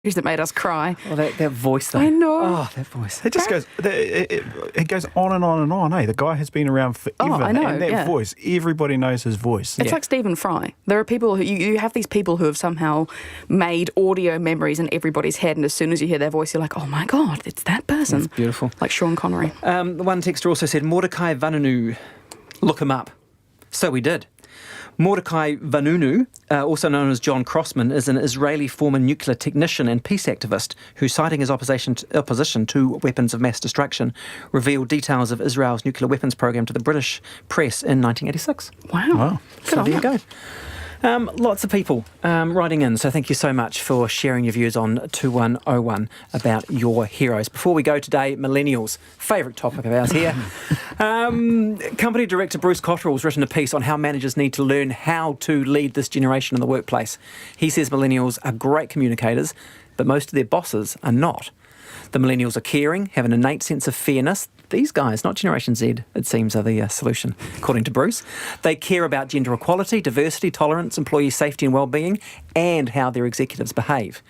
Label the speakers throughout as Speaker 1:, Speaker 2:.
Speaker 1: that made us cry.
Speaker 2: Oh, that voice, though.
Speaker 1: I know.
Speaker 2: Oh, that voice.
Speaker 3: It just goes. It goes on and on and on. The guy has been around forever,
Speaker 1: I know,
Speaker 3: and that voice, everybody knows his voice.
Speaker 1: It's like Stephen Fry. There are people who you have these people who have somehow made audio memories in everybody's head, and as soon as you hear their voice, you're like, oh my God, it's that person.
Speaker 2: That's beautiful.
Speaker 1: Like Sean Connery.
Speaker 2: One texter also said, Mordecai Vanunu, look him up. So we did. Mordecai Vanunu, also known as John Crossman, is an Israeli former nuclear technician and peace activist who, citing his opposition to weapons of mass destruction, revealed details of Israel's nuclear weapons program to the British press in 1986.
Speaker 1: Wow.
Speaker 2: So there you go. Lots of people writing in, so thank you so much for sharing your views on 2101 about your heroes. Before we go today, Millennials, favourite topic of ours here. Company director Bruce Cotterell's written a piece on how managers need to learn how to lead this generation in the workplace. He says millennials are great communicators, but most of their bosses are not. The millennials are caring, have an innate sense of fairness. These guys, not Generation Z, it seems, are the solution, according to Bruce. They care about gender equality, diversity, tolerance, employee safety and well-being, and how their executives behave.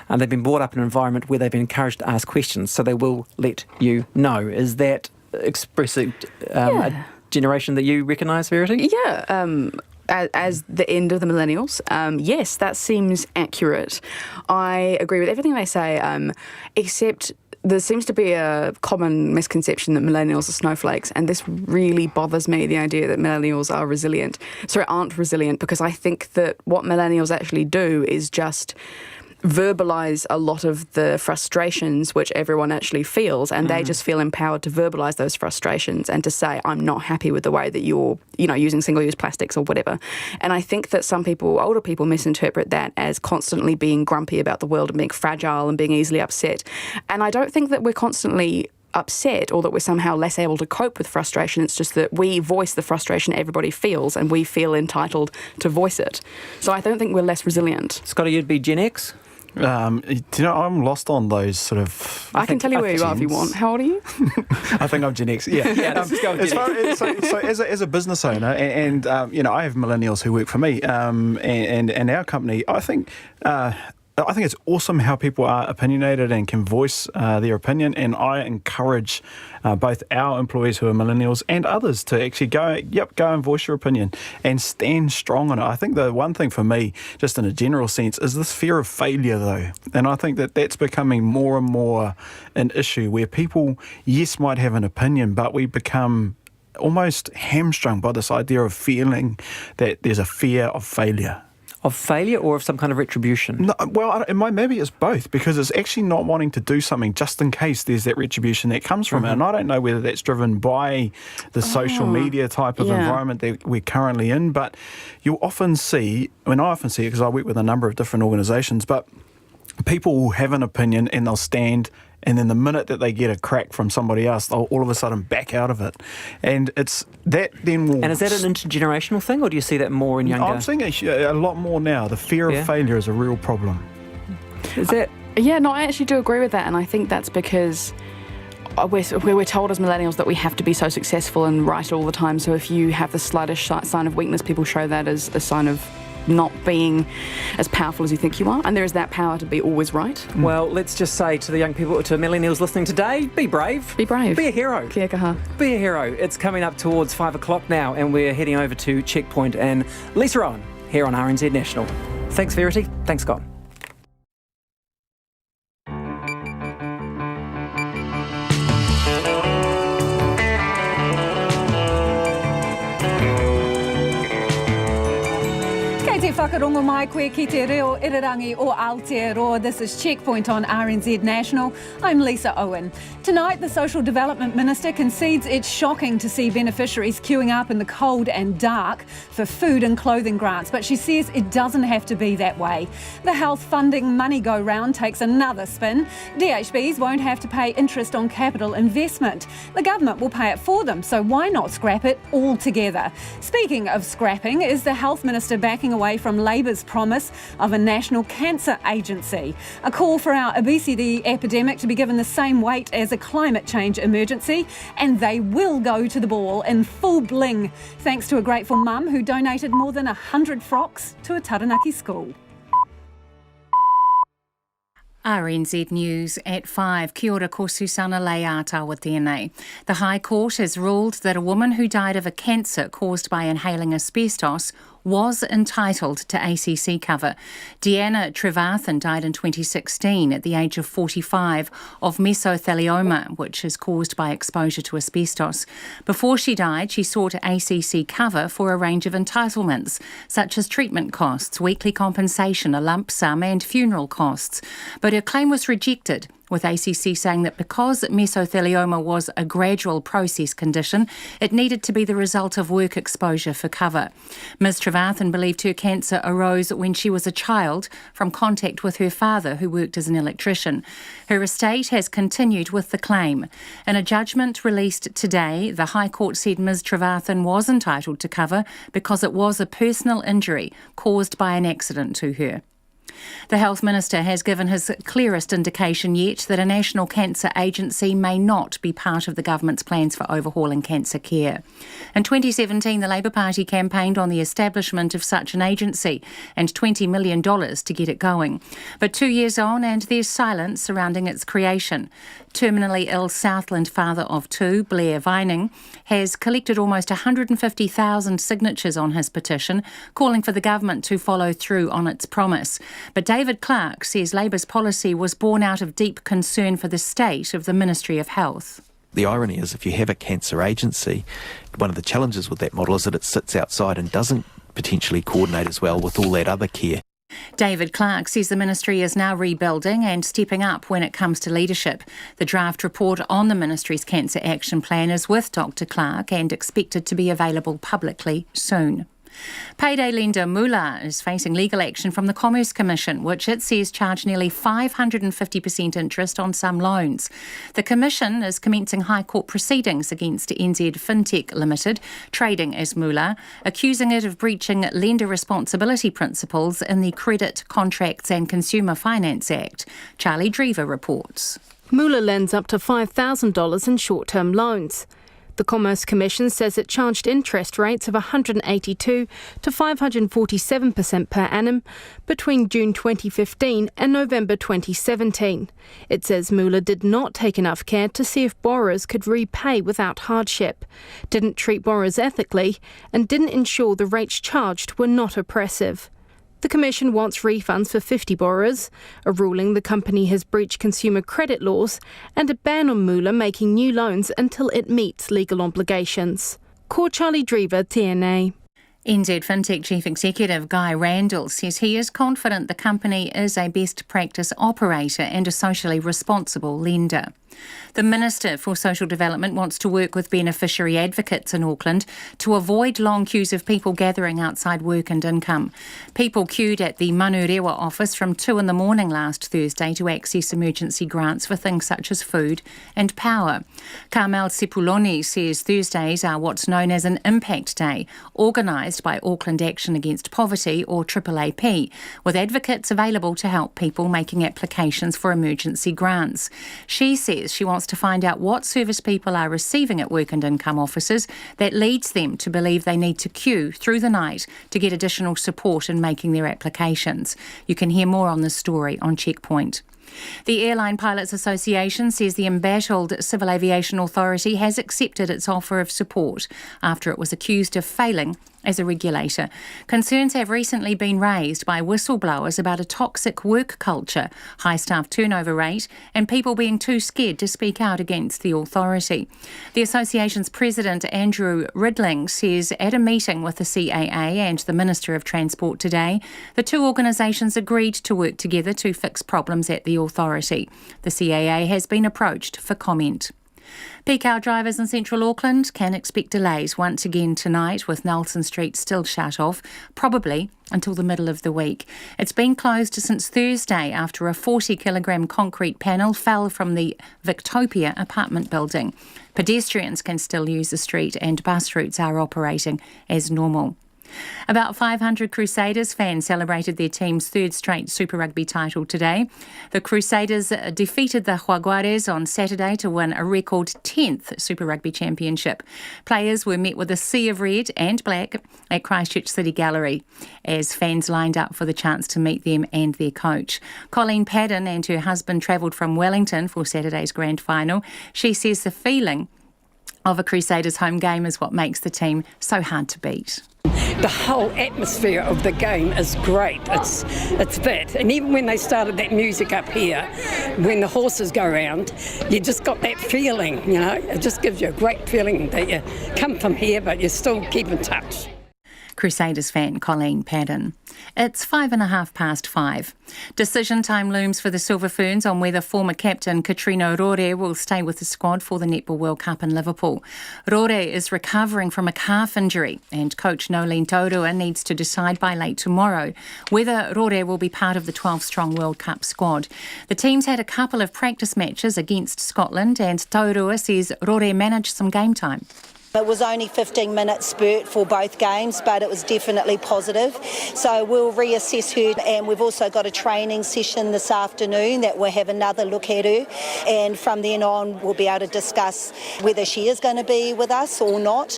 Speaker 2: They've been brought up in an environment where they've been encouraged to ask questions, so they will let you know. Is that expressing a generation that you recognise, Verity?
Speaker 1: Yeah. As the end of the millennials, yes, that seems accurate. I agree with everything they say, except there seems to be a common misconception that millennials are snowflakes, and this really bothers me, the idea that millennials aren't resilient, because I think that what millennials actually do is just verbalise a lot of the frustrations which everyone actually feels, and they just feel empowered to verbalise those frustrations and to say, I'm not happy with the way that you're, using single-use plastics or whatever. And I think that some people, older people, misinterpret that as constantly being grumpy about the world and being fragile and being easily upset. And I don't think that we're constantly upset or that we're somehow less able to cope with frustration. It's just that we voice the frustration everybody feels, and we feel entitled to voice it. So I don't think we're less resilient.
Speaker 2: Scotty, you'd be Gen X?
Speaker 3: I'm lost on those sort of...
Speaker 1: I can tell you where you are if you want. How old are you?
Speaker 3: I think I'm Gen X, yeah.
Speaker 2: Let's go with Gen X.
Speaker 3: As a business owner, and I have millennials who work for me, and our company, I think it's awesome how people are opinionated and can voice their opinion, and I encourage both our employees who are millennials and others to actually go and voice your opinion and stand strong on it. I think the one thing for me, just in a general sense, is this fear of failure, though. And I think that that's becoming more and more an issue where people, yes, might have an opinion, but we become almost hamstrung by this idea of feeling that there's a fear of failure.
Speaker 2: Of failure or of some kind of retribution?
Speaker 3: No, well, maybe it's both, because it's actually not wanting to do something just in case there's that retribution that comes from it. And I don't know whether that's driven by the social media type of environment that we're currently in, but you'll often see, I often see it because I work with a number of different organisations, but people will have an opinion and they'll stand, and then the minute that they get a crack from somebody else, they'll all of a sudden back out of it. And it's that then will...
Speaker 2: And is that an intergenerational thing, or do you see that more in younger...
Speaker 3: I'm seeing it a lot more now. The fear of failure is a real problem.
Speaker 2: Is that...
Speaker 1: Yeah, no, I actually do agree with that, and I think that's because we're told as millennials that we have to be so successful and right all the time, so if you have the slightest sign of weakness, people show that as a sign of not being as powerful as you think you are, and there is that power to be always right.
Speaker 2: Well, let's just say to the young people, to millennials listening today, be brave.
Speaker 1: Be brave.
Speaker 2: Be a hero.
Speaker 1: Kia kaha.
Speaker 2: Be a hero. It's coming up towards 5 o'clock now, and we're heading over to Checkpoint and Lisa Owen here on RNZ National. Thanks, Verity. Thanks, Scott.
Speaker 4: Whakarongo mai koe ki te reo irirangi o Aotearoa. This is Checkpoint on RNZ National. I'm Lisa Owen. Tonight, the Social Development Minister concedes it's shocking to see beneficiaries queuing up in the cold and dark for food and clothing grants, but she says it doesn't have to be that way. The health funding money go round takes another spin. DHBs won't have to pay interest on capital investment. The government will pay it for them, so why not scrap it altogether? Speaking of scrapping, is the Health Minister backing away from Labour's promise of a national cancer agency? A call for our obesity epidemic to be given the same weight as a climate change emergency, and they will go to the ball in full bling, thanks to a grateful mum who donated more than 100 frocks to a Taranaki school.
Speaker 5: RNZ News at 5. Kia ora ko Susana Leata with tēnei. The High Court has ruled that a woman who died of a cancer caused by inhaling asbestos was entitled to ACC cover. Deanna Trevathan died in 2016 at the age of 45 of mesothelioma, which is caused by exposure to asbestos. Before she died, she sought ACC cover for a range of entitlements, such as treatment costs, weekly compensation, a lump sum and funeral costs. But her claim was rejected, with ACC saying that because mesothelioma was a gradual process condition, it needed to be the result of work exposure for cover. Ms Trevathan believed her cancer arose when she was a child from contact with her father, who worked as an electrician. Her estate has continued with the claim. In a judgment released today, the High Court said Ms Trevathan was entitled to cover because it was a personal injury caused by an accident to her. The Health Minister has given his clearest indication yet that a National Cancer Agency may not be part of the government's plans for overhauling cancer care. In 2017, the Labour Party campaigned on the establishment of such an agency and $20 million to get it going. But 2 years on and there's silence surrounding its creation. Terminally ill Southland father of two, Blair Vining, has collected almost 150,000 signatures on his petition, calling for the government to follow through on its promise. But David Clark says Labour's policy was born out of deep concern for the state of the Ministry of Health.
Speaker 6: The irony is, if you have a cancer agency, one of the challenges with that model is that it sits outside and doesn't potentially coordinate as well with all that other care.
Speaker 5: David Clark says the ministry is now rebuilding and stepping up when it comes to leadership. The draft report on the ministry's cancer action plan is with Dr Clark and expected to be available publicly soon. Payday lender Mula is facing legal action from the Commerce Commission, which it says charged nearly 550% interest on some loans. The Commission is commencing High Court proceedings against NZ Fintech Limited, trading as Mula, accusing it of breaching lender responsibility principles in the Credit, Contracts and Consumer Finance Act. Charlie Drever reports.
Speaker 7: Mula lends up to $5,000 in short-term loans. The Commerce Commission says it charged interest rates of 182 to 547% per annum between June 2015 and November 2017. It says Mula did not take enough care to see if borrowers could repay without hardship, didn't treat borrowers ethically, and didn't ensure the rates charged were not oppressive. The Commission wants refunds for 50 borrowers, a ruling the company has breached consumer credit laws, and a ban on Mula making new loans until it meets legal obligations. Ko Charlie Drever, TNA.
Speaker 5: NZ Fintech Chief Executive Guy Randall says he is confident the company is a best practice operator and a socially responsible lender. The Minister for Social Development wants to work with beneficiary advocates in Auckland to avoid long queues of people gathering outside work and income. People queued at the Manurewa office from 2 in the morning last Thursday to access emergency grants for things such as food and power. Carmel Sepuloni says Thursdays are what's known as an Impact Day, organised by Auckland Action Against Poverty, or AAAP, with advocates available to help people making applications for emergency grants. She says she wants to find out what service people are receiving at work and income offices that leads them to believe they need to queue through the night to get additional support in making their applications. You can hear more on this story on Checkpoint. The Airline Pilots Association says the embattled Civil Aviation Authority has accepted its offer of support after it was accused of failing as a regulator. Concerns have recently been raised by whistleblowers about a toxic work culture, high staff turnover rate, and people being too scared to speak out against the authority. The association's president, Andrew Ridling, says at a meeting with the CAA and the Minister of Transport today, the two organisations agreed to work together to fix problems at the authority. The CAA has been approached for comment. Peak hour drivers in central Auckland can expect delays once again tonight, with Nelson Street still shut off, probably until the middle of the week. It's been closed since Thursday after a 40-kilogram concrete panel fell from the Victopia apartment building. Pedestrians can still use the street and bus routes are operating as normal. About 500 Crusaders fans celebrated their team's third straight Super Rugby title today. The Crusaders defeated the Jaguares on Saturday to win a record 10th Super Rugby championship. Players were met with a sea of red and black at Christchurch City Gallery as fans lined up for the chance to meet them and their coach. Colleen Padden and her husband travelled from Wellington for Saturday's grand final. She says the feeling of a Crusaders home game is what makes the team so hard to beat.
Speaker 8: The whole atmosphere of the game is great. It's that. And even when they started that music up here, when the horses go around, you just got that feeling, you know. It just gives you a great feeling that you come from here, but you still keep in touch.
Speaker 5: Crusaders fan Colleen Padden. It's 5:05. Decision time looms for the Silver Ferns on whether former captain Katrina Rore will stay with the squad for the Netball World Cup in Liverpool. Rore is recovering from a calf injury and coach Nolene Taurua needs to decide by late tomorrow whether Rore will be part of the 12-strong World Cup squad. The team's had a couple of practice matches against Scotland and Taurua says Rore managed some game time.
Speaker 9: It was only 15-minute spurt for both games, but it was definitely positive. So we'll reassess her, and we've also got a training session this afternoon that we'll have another look at her, and from then on we'll be able to discuss whether she is going to be with us or not.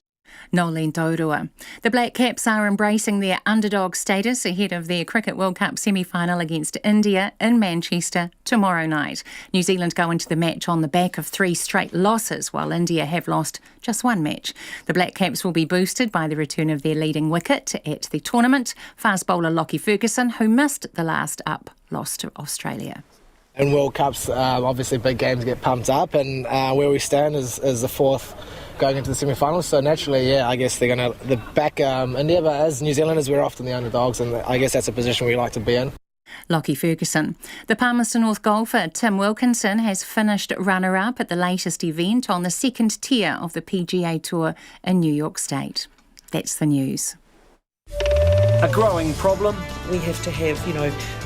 Speaker 5: Nolene Taurua. The Black Caps are embracing their underdog status ahead of their Cricket World Cup semi-final against India in Manchester tomorrow night. New Zealand go into the match on the back of 3 straight losses, while India have lost just 1 match. The Black Caps will be boosted by the return of their leading wicket at the tournament, fast bowler Lockie Ferguson, who missed the last up loss to Australia.
Speaker 10: In World Cups, obviously big games get pumped up, and where we stand is the 4th going into the semi-finals. So naturally, yeah, I guess they're going to back India, but as New Zealanders, we're often the underdogs, and I guess that's a position we like to be in.
Speaker 5: Lockie Ferguson. The Palmerston North golfer Tim Wilkinson has finished runner-up at the latest event on the 2nd tier of the PGA Tour in New York State. That's the news.
Speaker 11: A growing problem.
Speaker 12: We have to have,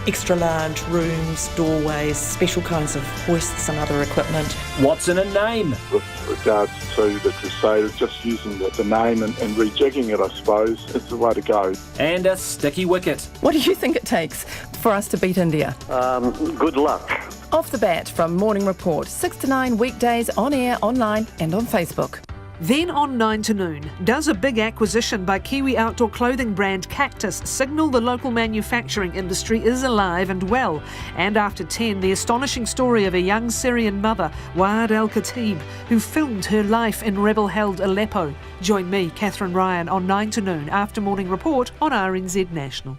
Speaker 12: extra large rooms, doorways, special kinds of hoists and other equipment.
Speaker 11: What's in a name?
Speaker 13: With regards to the Crusaders, just using the name and rejigging it, I suppose, is the way to go.
Speaker 11: And a sticky wicket.
Speaker 14: What do you think it takes for us to beat India?
Speaker 15: Good luck.
Speaker 14: Off the bat from Morning Report, 6 to 9 weekdays on air, online and on Facebook.
Speaker 16: Then on 9 to noon, does a big acquisition by Kiwi outdoor clothing brand Cactus signal the local manufacturing industry is alive and well? And after 10, the astonishing story of a young Syrian mother, Waad al-Khatib, who filmed her life in rebel-held Aleppo. Join me, Catherine Ryan, on 9 to noon after Morning Report on RNZ National.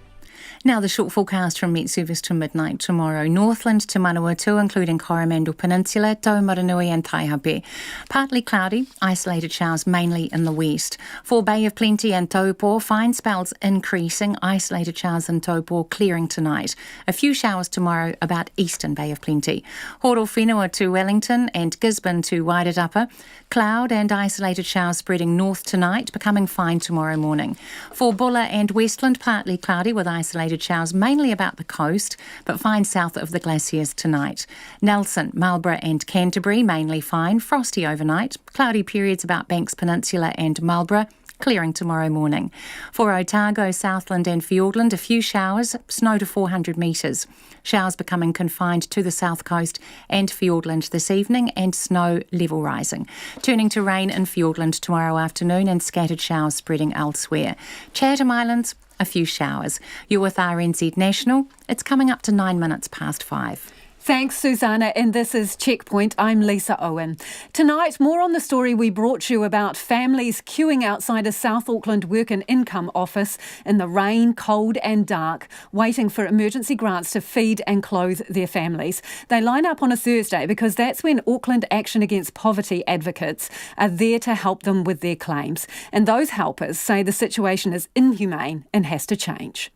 Speaker 5: Now the short forecast from Met Service to midnight tomorrow. Northland to Manawatu, including Coromandel Peninsula, Taumaranui and Taihape. Partly cloudy, isolated showers mainly in the west. For Bay of Plenty and Taupo, fine spells increasing, isolated showers in Taupo clearing tonight. A few showers tomorrow about eastern Bay of Plenty. Horowhenua to Wellington and Gisborne to Wairarapa. Cloud and isolated showers spreading north tonight, becoming fine tomorrow morning. For Bulla and Westland, partly cloudy with isolated showers mainly about the coast, but fine south of the glaciers tonight. Nelson, Marlborough and Canterbury, mainly fine, frosty overnight. Cloudy periods about Banks Peninsula and Marlborough, clearing tomorrow morning. For Otago, Southland and Fiordland, a few showers, snow to 400 metres. Showers becoming confined to the south coast and Fiordland this evening, and snow level rising. Turning to rain in Fiordland tomorrow afternoon and scattered showers spreading elsewhere. Chatham Islands, a few showers. You're with RNZ National. It's coming up to 9 minutes past 5.
Speaker 4: Thanks, Susanna, and this is Checkpoint. I'm Lisa Owen. Tonight, more on the story we brought you about families queuing outside a South Auckland Work and Income office in the rain, cold and dark, waiting for emergency grants to feed and clothe their families. They line up on a Thursday because that's when Auckland Action Against Poverty advocates are there to help them with their claims. And those helpers say the situation is inhumane and has to change.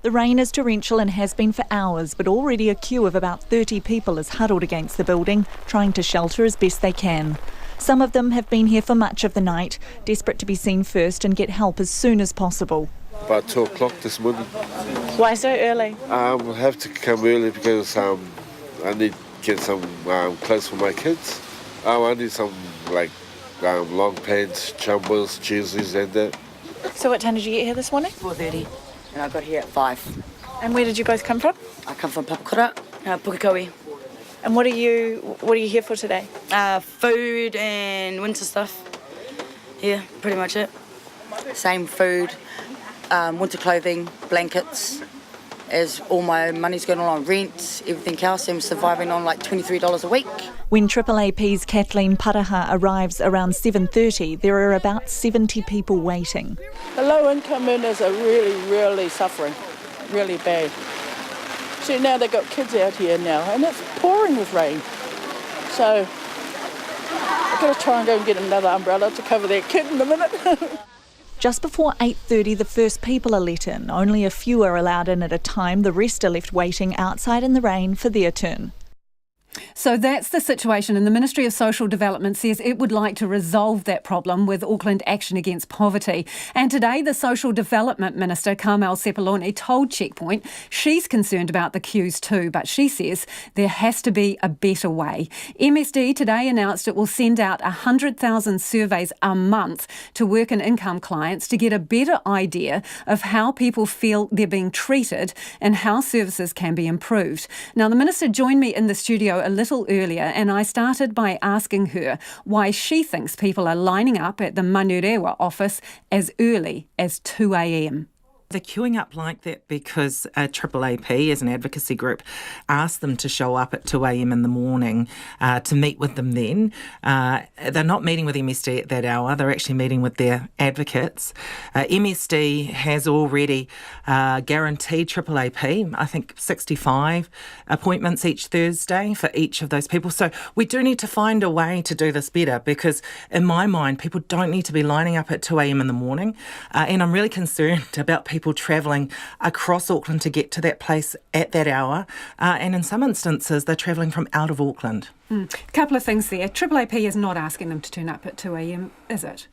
Speaker 17: The rain is torrential and has been for hours, but already a queue of about 30 people is huddled against the building, trying to shelter as best they can. Some of them have been here for much of the night, desperate to be seen first and get help as soon as possible.
Speaker 18: About 2 o'clock this morning.
Speaker 17: Why so early?
Speaker 18: I have to come early because I need to get some clothes for my kids. I need some long pants, jumpers, jerseys and that.
Speaker 15: So what time did you get here this morning?
Speaker 19: 4:30, and I got here at 5.
Speaker 15: And where did you both come from?
Speaker 19: I come from Papakura, Pukekohe.
Speaker 15: And what are you here for today?
Speaker 19: Food and winter stuff. Yeah, pretty much it. Same food, winter clothing, blankets, as all my money's going on rent, everything else. I'm surviving on like $23 a week.
Speaker 17: When AAAP's Kathleen Paraha arrives around 7:30, there are about 70 people waiting.
Speaker 20: The low-income earners are really suffering, really bad. See, now they've got kids out here now, and it's pouring with rain. So I've got to try and go and get another umbrella to cover that kid in a minute.
Speaker 17: Just before 8:30, the first people are let in. Only a few are allowed in at a time. The rest are left waiting outside in the rain for their turn.
Speaker 4: So that's the situation, and the Ministry of Social Development says it would like to resolve that problem with Auckland Action Against Poverty. And today, the Social Development Minister, Carmel Sepuloni, told Checkpoint she's concerned about the queues too, but she says there has to be a better way. MSD today announced it will send out 100,000 surveys a month to work and income clients to get a better idea of how people feel they're being treated and how services can be improved. Now, the Minister joined me in the studio a little earlier, and I started by asking her why she thinks people are lining up at the Manurewa office as early as 2 a.m.
Speaker 21: They're queuing up like that because AAAP, as an advocacy group, asked them to show up at 2 a.m. in the morning to meet with them then. They're not meeting with MSD at that hour. They're actually meeting with their advocates. MSD has already guaranteed AAAP, I think, 65 appointments each Thursday for each of those people. So we do need to find a way to do this better because, in my mind, people don't need to be lining up at 2 a.m. in the morning. And I'm really concerned about people travelling across Auckland to get to that place at that hour. And in some instances, they're travelling from out of Auckland.
Speaker 4: A couple of things there. AAAP is not asking them to turn up at 2 a.m, is it?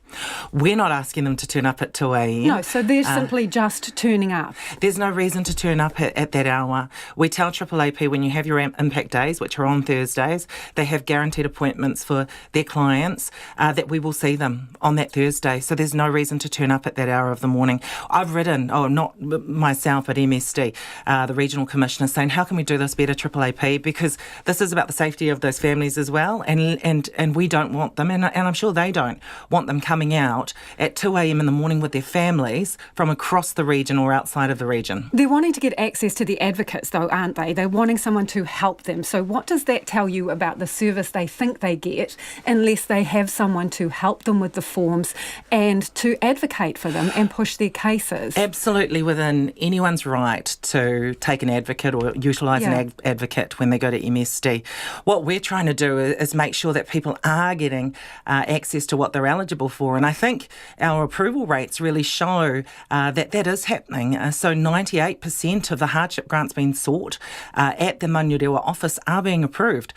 Speaker 21: We're not asking them to turn up at 2 a.m.
Speaker 4: No, so they're simply just turning up.
Speaker 21: There's no reason to turn up at that hour. We tell AAAP when you have your impact days, which are on Thursdays, they have guaranteed appointments for their clients, that we will see them on that Thursday. So there's no reason to turn up at that hour of the morning. I've written, not myself, but MSD, the Regional Commissioner, saying, how can we do this better, AAAP? Because this is about the safety of those families as well, and we don't want them, and I'm sure they don't want them coming out at 2 a.m. in the morning with their families from across the region or outside of the region.
Speaker 4: They're wanting to get access to the advocates, though, aren't they? They're wanting someone to help them. So what does that tell you about the service they think they get unless they have someone to help them with the forms and to advocate for them and push their cases?
Speaker 21: Absolutely within anyone's right to take an advocate or utilise an advocate when they go to MSD. What we're trying to do is make sure that people are getting access to what they're eligible for. And I think our approval rates really show that is happening. So 98% of the hardship grants being sought at the Manurewa office are being approved.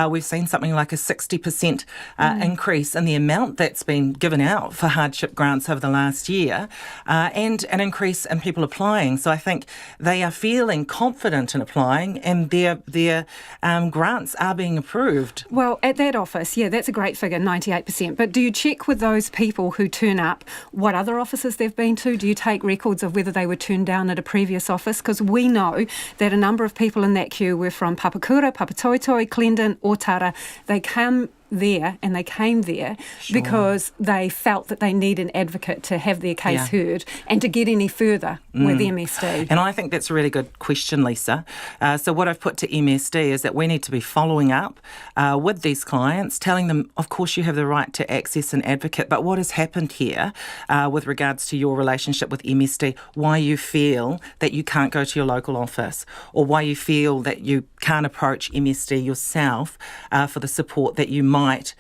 Speaker 21: We've seen something like a 60% increase in the amount that's been given out for hardship grants over the last year, and an increase in people applying. So I think they are feeling confident in applying, and their grants are being approved.
Speaker 4: Well, at that office, that's a great figure, 98%. But do you check with those people who turn up what other offices they've been to? Do you take records of whether they were turned down at a previous office? Because we know that a number of people in that queue were from Papakura, Papatoetoe, Clendon, Otara. They came there because they felt that they need an advocate to have their case heard and to get any further with MSD.
Speaker 21: And I think that's a really good question, Lisa. So what I've put to MSD is that we need to be following up with these clients, telling them, of course, you have the right to access an advocate, but what has happened here with regards to your relationship with MSD, why you feel that you can't go to your local office, or why you feel that you can't approach MSD yourself for the support that you might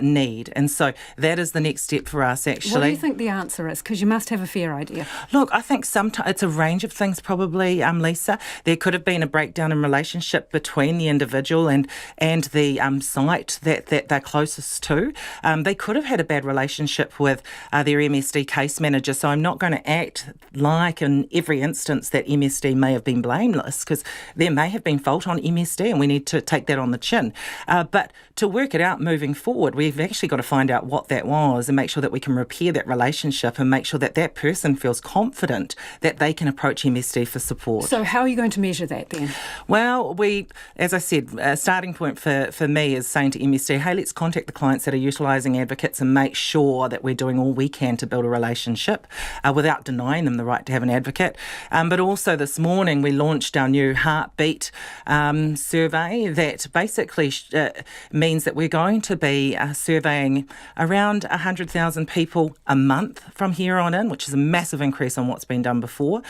Speaker 21: need. And so that is the next step for us, actually.
Speaker 4: What do you think the answer is? Because you must have a fair idea.
Speaker 21: Look, I think sometimes it's a range of things, probably, Lisa. There could have been a breakdown in relationship between the individual and the site that they're closest to. They could have had a bad relationship with their MSD case manager, so I'm not going to act like in every instance that MSD may have been blameless, because there may have been fault on MSD and we need to take that on the chin. But to work it out, about moving forward, we've actually got to find out what that was and make sure that we can repair that relationship and make sure that that person feels confident that they can approach MSD for support.
Speaker 4: So how are you going to measure that then?
Speaker 21: Well, as I said, a starting point for me is saying to MSD, hey, let's contact the clients that are utilising advocates and make sure that we're doing all we can to build a relationship without denying them the right to have an advocate. But also this morning we launched our new Heartbeat survey that basically means that we're going to be surveying around 100,000 people a month from here on in, which is a massive increase on what's been done before.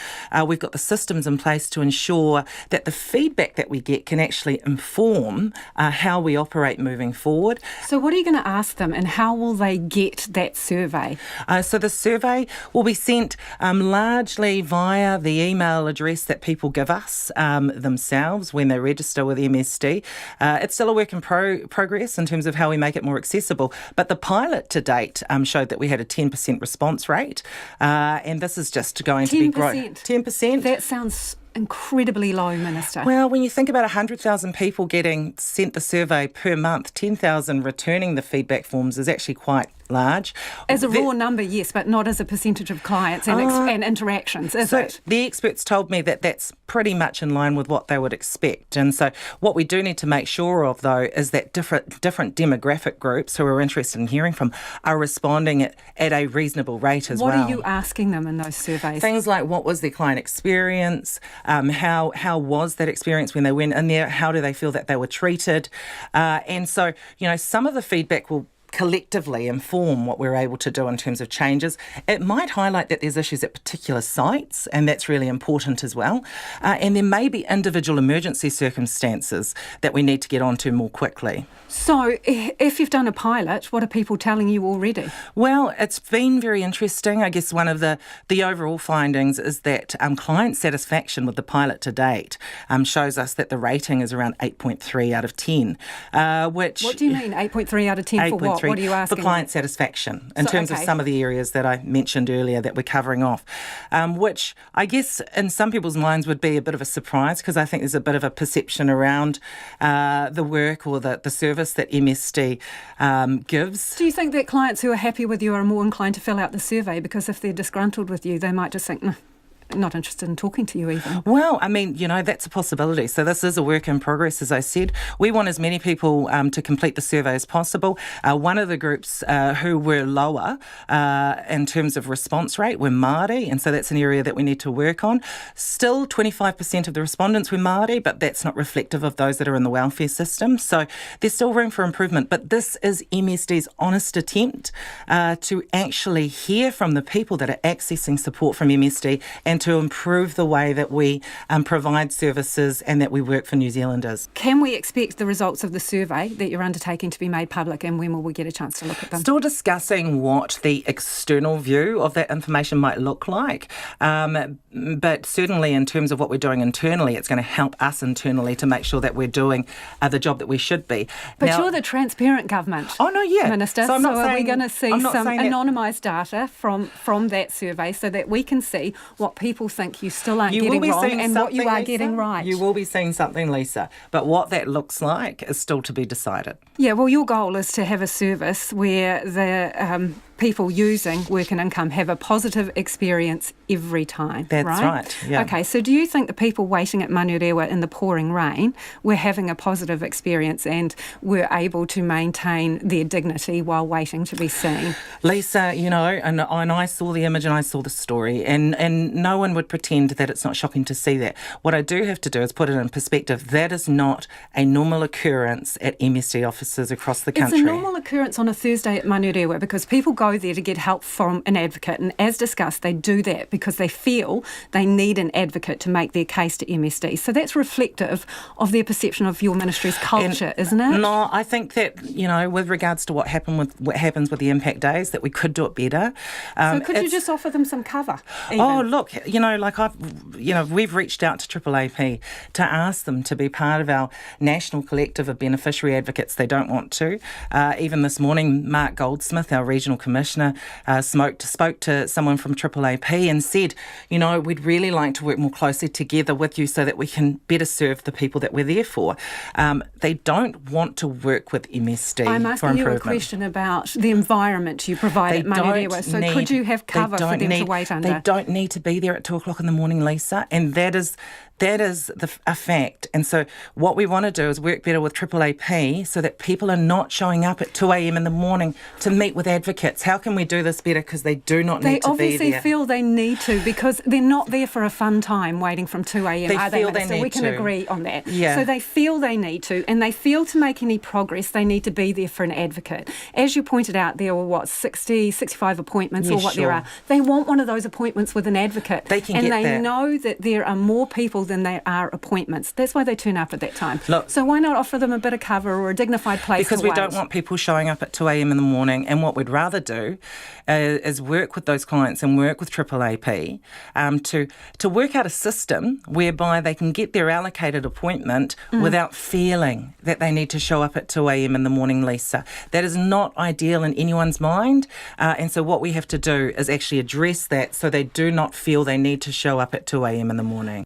Speaker 21: We've got the systems in place to ensure that the feedback that we get can actually inform how we operate moving forward.
Speaker 4: So what are you going to ask them and how will they get that survey?
Speaker 21: So the survey will be sent largely via the email address that people give us themselves when they register with MSD. It's still a work in progress in terms of how we make it more accessible, but the pilot to date showed that we had a 10% response rate, and this is just going to be growing. 10%.
Speaker 4: That sounds incredibly low, Minister.
Speaker 21: Well, when you think about 100,000 people getting sent the survey per month, 10,000 returning the feedback forms is actually quite large.
Speaker 4: As a raw number, yes, but not as a percentage of clients and interactions, is it?
Speaker 21: The experts told me that that's pretty much in line with what they would expect. And so what we do need to make sure of, though, is that different demographic groups who are interested in hearing from are responding at a reasonable rate as well.
Speaker 4: What are you asking them in those surveys?
Speaker 21: Things like what was their client experience, how was that experience when they went in there, how do they feel that they were treated? And so, some of the feedback will collectively inform what we're able to do in terms of changes. It might highlight that there's issues at particular sites, and that's really important as well. And there may be individual emergency circumstances that we need to get onto more quickly.
Speaker 4: So if you've done a pilot, what are people telling you already?
Speaker 21: Well, it's been very interesting. I guess one of the overall findings is that client satisfaction with the pilot to date shows us that the rating is around 8.3 out of 10. Which
Speaker 4: What do you mean, 8.3 out of 10 for what? What are you asking?
Speaker 21: For client satisfaction, in terms of some of the areas that I mentioned earlier that we're covering off, which I guess in some people's minds would be a bit of a surprise, because I think there's a bit of a perception around the work or the service that MSD gives.
Speaker 4: Do you think that clients who are happy with you are more inclined to fill out the survey, because if they're disgruntled with you, they might just think, not interested in talking to you even?
Speaker 21: Well, I mean, that's a possibility. So this is a work in progress, as I said. We want as many people to complete the survey as possible. One of the groups who were lower in terms of response rate were Māori, and so that's an area that we need to work on. Still, 25% of the respondents were Māori, but that's not reflective of those that are in the welfare system. So there's still room for improvement. But this is MSD's honest attempt to actually hear from the people that are accessing support from MSD and to improve the way that we provide services and that we work for New Zealanders.
Speaker 4: Can we expect the results of the survey that you're undertaking to be made public, and when will we get a chance to look at them?
Speaker 21: Still discussing what the external view of that information might look like, but certainly in terms of what we're doing internally, it's going to help us internally to make sure that we're doing the job that we should be.
Speaker 4: But you're the transparent government.
Speaker 21: Oh, no, yeah.
Speaker 4: Minister,
Speaker 21: so
Speaker 4: are we going to see some anonymised data from that survey so that we can see what people think you still aren't getting wrong and what you are getting right?
Speaker 21: You will be seeing something, Lisa, but what that looks like is still to be decided.
Speaker 4: Yeah, well, your goal is to have a service where the people using work and income have a positive experience every time,
Speaker 21: That's right, yeah.
Speaker 4: Okay, so do you think the people waiting at Manurewa in the pouring rain were having a positive experience and were able to maintain their dignity while waiting to be seen?
Speaker 21: Lisa, and I saw the image and I saw the story, and no one would pretend that it's not shocking to see that. What I do have to do is put it in perspective. That is not a normal occurrence at MSD offices across the country.
Speaker 4: It's a normal occurrence on a Thursday at Manurewa because people go there to get help from an advocate, and as discussed, they do that because they feel they need an advocate to make their case to MSD. So that's reflective of their perception of your ministry's culture, isn't it?
Speaker 21: No, I think that, with regards to what happens with the impact days, that we could do it better.
Speaker 4: So could you just offer them some cover? Even?
Speaker 21: Oh, look, we've reached out to AAAP to ask them to be part of our national collective of beneficiary advocates. They don't want to. Even this morning, Mark Goldsmith, our regional commissioner, Commissioner spoke to someone from AAAP and said, you know, we'd really like to work more closely together with you so that we can better serve the people that we're there for. They don't want to work with MSD
Speaker 4: I'm
Speaker 21: for
Speaker 4: asking you a
Speaker 21: improvement.
Speaker 4: question about the environment you provide at Manurewa. So could you have cover for them to wait under?
Speaker 21: They don't need to be there at 2 o'clock in the morning, Lisa, and that is a fact. And so what we want to do is work better with AAAP so that people are not showing up at 2 a.m. in the morning to meet with advocates. How can we do this better? Because they do not need to be there.
Speaker 4: They obviously feel they need to, because they're not there for a fun time waiting from 2 a.m.
Speaker 21: They feel they need
Speaker 4: we can
Speaker 21: to.
Speaker 4: agree on that.
Speaker 21: Yeah.
Speaker 4: So they feel they need to, and they feel to make any progress, they need to be there for an advocate. As you pointed out, there were, 65 appointments or what there are. They want one of those appointments with an advocate.
Speaker 21: They can
Speaker 4: and
Speaker 21: get
Speaker 4: they
Speaker 21: that.
Speaker 4: know that there are more people than there are appointments. That's why they turn up at that time.
Speaker 21: Look,
Speaker 4: so why not offer them a bit of cover or a dignified place
Speaker 21: because
Speaker 4: to
Speaker 21: we
Speaker 4: wait?
Speaker 21: don't want people showing up at 2 a.m. in the morning, and what we'd rather do is work with those clients and work with AAAP to work out a system whereby they can get their allocated appointment without feeling that they need to show up at 2 a.m. in the morning, Lisa. That is not ideal in anyone's mind, and so what we have to do is actually address that so they do not feel they need to show up at 2 a.m. in the morning.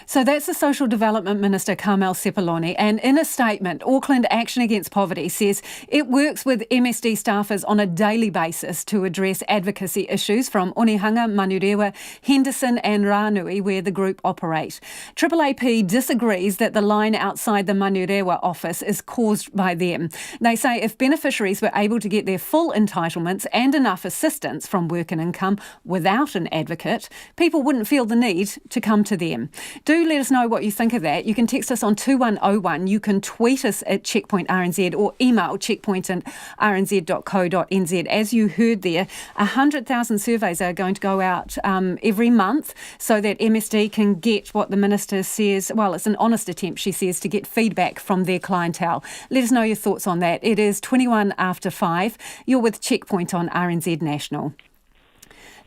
Speaker 4: So that's the Social Development Minister, Carmel Sepuloni, and in a statement, Auckland Action Against Poverty says it works with MSD staffers on a daily basis to address advocacy issues from Onehunga, Manurewa, Henderson and Ranui, where the group operate. AAAP disagrees that the line outside the Manurewa office is caused by them. They say if beneficiaries were able to get their full entitlements and enough assistance from work and income without an advocate, people wouldn't feel the need to come to them. Do let us know what you think of that. You can text us on 2101. You can tweet us at Checkpoint RNZ or email checkpoint@rnz.co.nz. As you heard there, 100,000 surveys are going to go out every month so that MSD can get what the Minister says, well, it's an honest attempt, she says, to get feedback from their clientele. Let us know your thoughts on that. It is 21 after 5. You're with Checkpoint on RNZ National.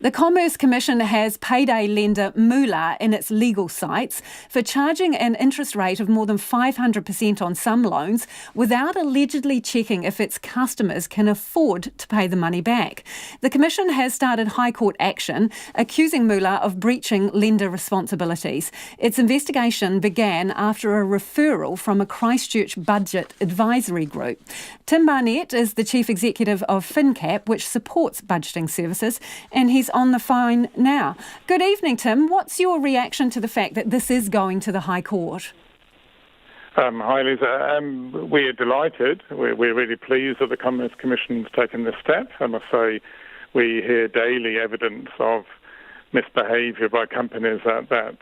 Speaker 4: The Commerce Commission has Payday lender Moolah in its legal sights for charging an interest rate of more than 500% on some loans without allegedly checking if its customers can afford to pay the money back. The Commission has started High Court action accusing Moolah of breaching lender responsibilities. Its investigation began after a referral from a Christchurch budget advisory group. Tim Barnett is the Chief Executive of FinCap, which supports budgeting services, and he's on the phone now. Good evening, Tim. What's your reaction to the fact that this is going to the High Court?
Speaker 13: Hi, Lisa. We're delighted. We're really pleased that the Commerce Commission's taken this step. I must say, we hear daily evidence of misbehaviour by companies at that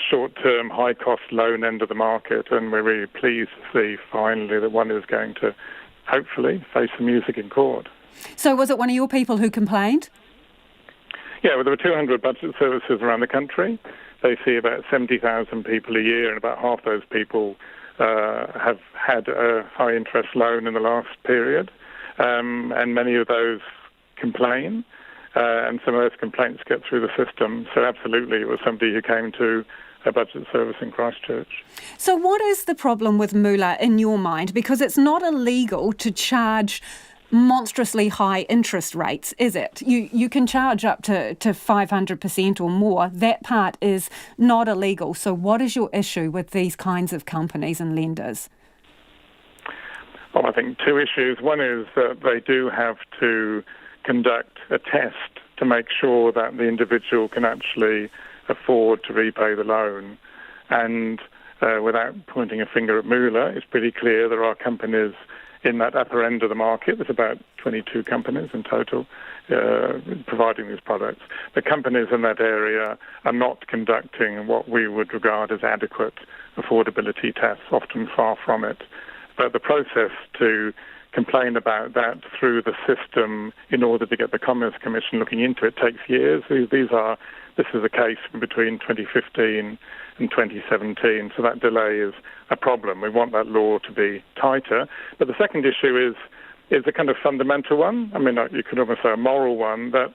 Speaker 13: short-term, high-cost loan end of the market, and we're really pleased to see finally that one is going to hopefully face the music in court.
Speaker 4: So was it one of your people who complained?
Speaker 13: Yeah, well, there were 200 budget services around the country. They see about 70,000 people a year, and about half those people have had a high-interest loan in the last period. And many of those complain, and some of those complaints get through the system. So absolutely, it was somebody who came to a budget service in Christchurch.
Speaker 4: So what is the problem with Moolah in your mind? Because it's not illegal to charge monstrously high interest rates, is it? You can charge up to 500% or more. That part is not illegal. So what is your issue with these kinds of companies and lenders?
Speaker 13: Well, I think two issues. One is that they do have to conduct a test to make sure that the individual can actually afford to repay the loan. And without pointing a finger at Moolah, it's pretty clear there are companies in that upper end of the market. There's about 22 companies in total providing these products. The companies in that area are not conducting what we would regard as adequate affordability tests, often far from it. But the process to complain about that through the system in order to get the Commerce Commission looking into it takes years. This is a case from between 2015 and 2017, so that delay is a problem. We want that law to be tighter. But the second issue is a kind of fundamental one. I mean, you could almost say a moral one, that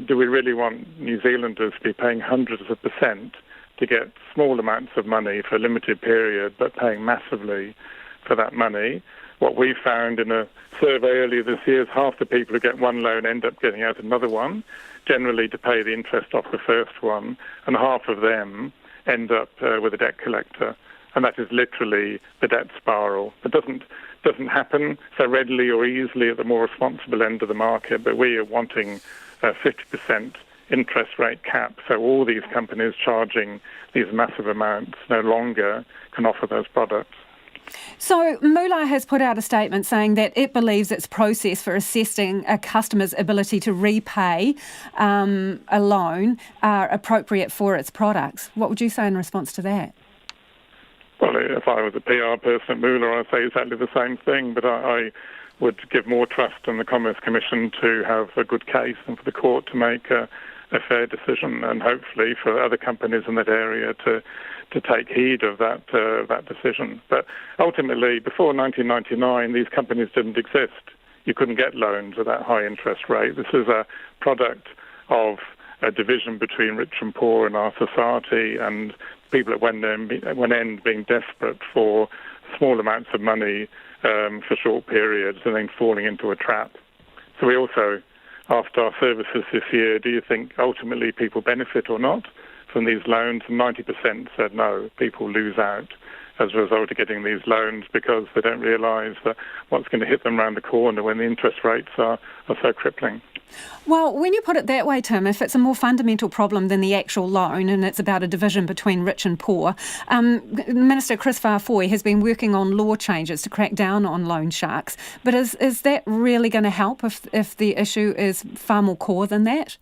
Speaker 13: do we really want New Zealanders to be paying hundreds of percent to get small amounts of money for a limited period, but paying massively for that money, what we found in a survey earlier this year is half the people who get one loan end up getting out another one, generally to pay the interest off the first one, and half of them end up with a debt collector. And that is literally the debt spiral. It doesn't happen so readily or easily at the more responsible end of the market, but we are wanting a 50% interest rate cap, so all these companies charging these massive amounts no longer can offer those products.
Speaker 4: So Moolah has put out a statement saying that it believes its process for assessing a customer's ability to repay a loan are appropriate for its products. What would you say in response to that?
Speaker 13: Well, if I was a PR person at Moolah, I'd say exactly the same thing, but I would give more trust in the Commerce Commission to have a good case and for the court to make a fair decision, and hopefully for other companies in that area to take heed of that decision. But ultimately, before 1999, these companies didn't exist. You couldn't get loans at that high interest rate. This is a product of a division between rich and poor in our society, and people at one end being desperate for small amounts of money for short periods and then falling into a trap. So we also asked our services this year, do you think ultimately people benefit or not from these loans? And 90% said no, people lose out as a result of getting these loans because they don't realise that what's going to hit them around the corner when the interest rates are so crippling.
Speaker 4: Well, when you put it that way, Tim, if it's a more fundamental problem than the actual loan and it's about a division between rich and poor, Minister Chris Farfoy has been working on law changes to crack down on loan sharks. But is that really going to help if the issue is far more core than that?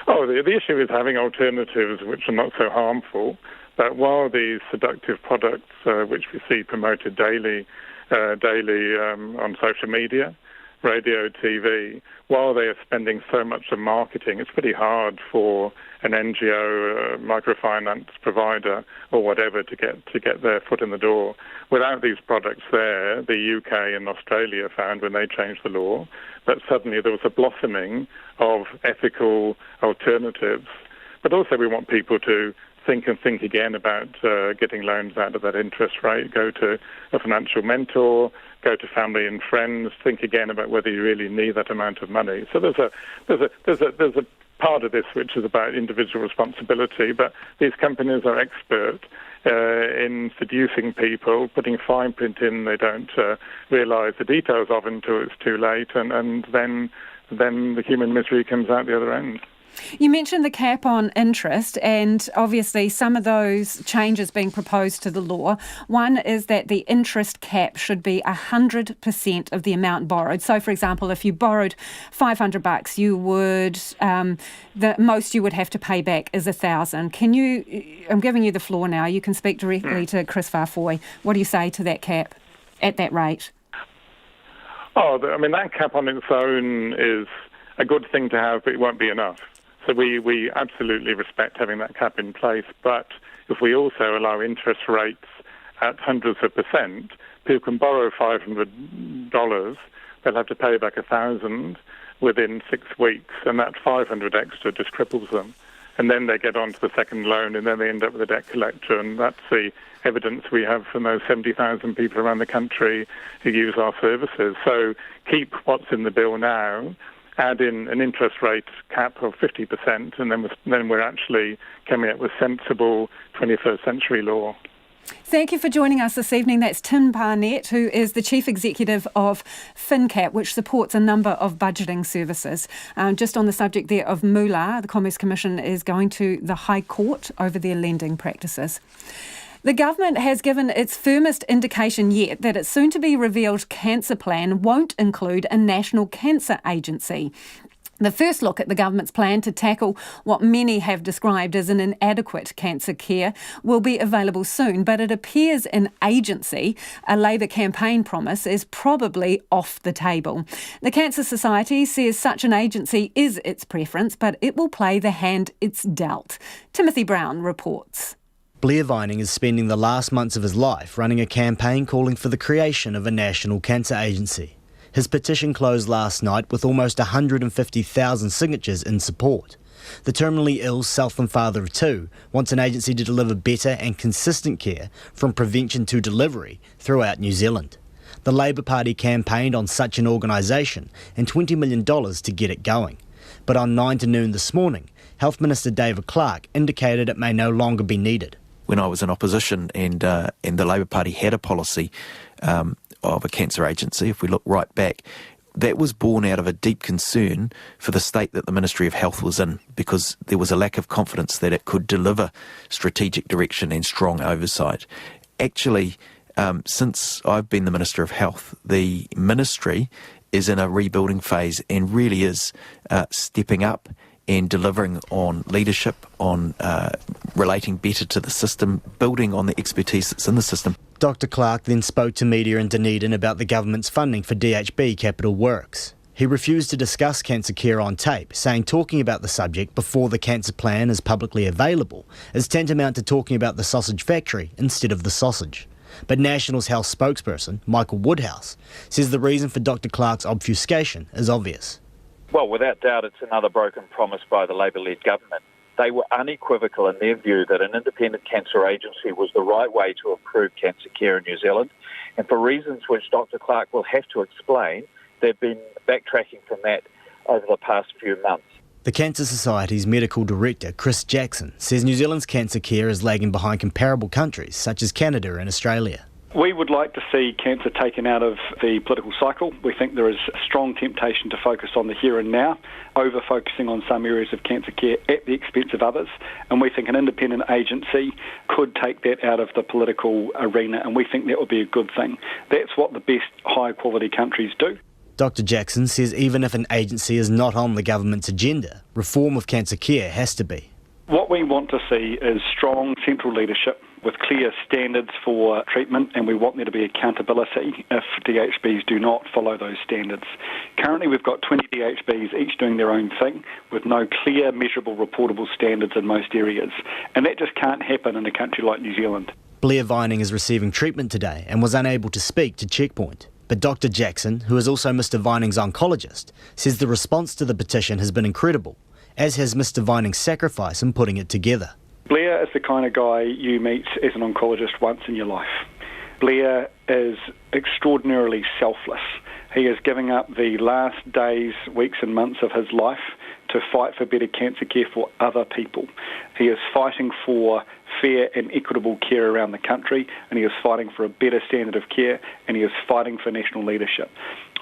Speaker 13: Oh, the issue is having alternatives which are not so harmful. But while these seductive products, which we see promoted daily on social media, radio, TV, while they are spending so much on marketing, it's pretty hard for an NGO, microfinance provider, or whatever to get their foot in the door. Without these products there, the UK and Australia found when they changed the law that suddenly there was a blossoming of ethical alternatives. But also we want people to think again about getting loans out of that interest rate, go to a financial mentor, go to family and friends, think again about whether you really need that amount of money. So there's a part of this which is about individual responsibility, but these companies are expert in seducing people, putting fine print in they don't realise the details of until it's too late, and then the human misery comes out the other end.
Speaker 4: You mentioned the cap on interest, and obviously some of those changes being proposed to the law. One is that the interest cap should be 100% of the amount borrowed. So, for example, if you borrowed $500, you would the most you would have to pay back is $1,000. I'm giving you the floor now. You can speak directly to Chris Farfoy. What do you say to that cap at that rate?
Speaker 13: Oh, I mean, that cap on its own is a good thing to have, but it won't be enough. So we absolutely respect having that cap in place, but if we also allow interest rates at hundreds of percent, people can borrow $500, they'll have to pay back $1,000 within 6 weeks, and that $500 extra just cripples them. And then they get on to the second loan, and then they end up with a debt collector, and that's the evidence we have from those 70,000 people around the country who use our services. So keep what's in the bill now, add in an interest rate cap of 50%, and then we're actually coming up with sensible 21st century law.
Speaker 4: Thank you for joining us this evening. That's Tim Barnett, who is the Chief Executive of FinCap, which supports a number of budgeting services. Just on the subject there of Moolah, the Commerce Commission is going to the High Court over their lending practices. The government has given its firmest indication yet that its soon-to-be-revealed cancer plan won't include a national cancer agency. The first look at the government's plan to tackle what many have described as an inadequate cancer care will be available soon, but it appears an agency, a Labour campaign promise, is probably off the table. The Cancer Society says such an agency is its preference, but it will play the hand it's dealt. Timothy Brown reports.
Speaker 3: Blair Vining is spending the last months of his life running a campaign calling for the creation of a national cancer agency. His petition closed last night with almost 150,000 signatures in support. The terminally ill, self and father of two, wants an agency to deliver better and consistent care from prevention to delivery throughout New Zealand. The Labour Party campaigned on such an organisation and $20 million to get it going. But on 9 to noon this morning, Health Minister David Clark indicated it may no longer be needed.
Speaker 6: When I was in opposition and the Labour Party had a policy of a cancer agency, if we look right back, that was born out of a deep concern for the state that the Ministry of Health was in, because there was a lack of confidence that it could deliver strategic direction and strong oversight. Actually, since I've been the Minister of Health, the ministry is in a rebuilding phase and really is stepping up and delivering on leadership, on relating better to the system, building on the expertise that's in the system.
Speaker 3: Dr Clark then spoke to media in Dunedin about the government's funding for DHB capital works. He refused to discuss cancer care on tape, saying talking about the subject before the cancer plan is publicly available is tantamount to talking about the sausage factory instead of the sausage. But National's health spokesperson, Michael Woodhouse, says the reason for Dr Clark's obfuscation is obvious.
Speaker 1: Well, without doubt, it's another broken promise by the Labour-led government. They were unequivocal in their view that an independent cancer agency was the right way to improve cancer care in New Zealand. And for reasons which Dr Clark will have to explain, they've been backtracking from that over the past few months.
Speaker 3: The Cancer Society's medical director, Chris Jackson, says New Zealand's cancer care is lagging behind comparable countries such as Canada and Australia.
Speaker 22: We would like to see cancer taken out of the political cycle. We think there is a strong temptation to focus on the here and now, over-focusing on some areas of cancer care at the expense of others. And we think an independent agency could take that out of the political arena, and we think that would be a good thing. That's what the best high-quality countries do.
Speaker 3: Dr Jackson says even if an agency is not on the government's agenda, reform of cancer care has to be.
Speaker 22: What we want to see is strong central leadership with clear standards for treatment, and we want there to be accountability if DHBs do not follow those standards. Currently we've got 20 DHBs each doing their own thing with no clear, measurable, reportable standards in most areas, and that just can't happen in a country like New Zealand.
Speaker 3: Blair Vining is receiving treatment today and was unable to speak to Checkpoint. But Dr Jackson, who is also Mr Vining's oncologist, says the response to the petition has been incredible, as has Mr Vining's sacrifice in putting it together.
Speaker 22: Blair is the kind of guy you meet as an oncologist once in your life. Blair is extraordinarily selfless. He is giving up the last days, weeks and months of his life to fight for better cancer care for other people. He is fighting for fair and equitable care around the country, and he is fighting for a better standard of care, and he is fighting for national leadership.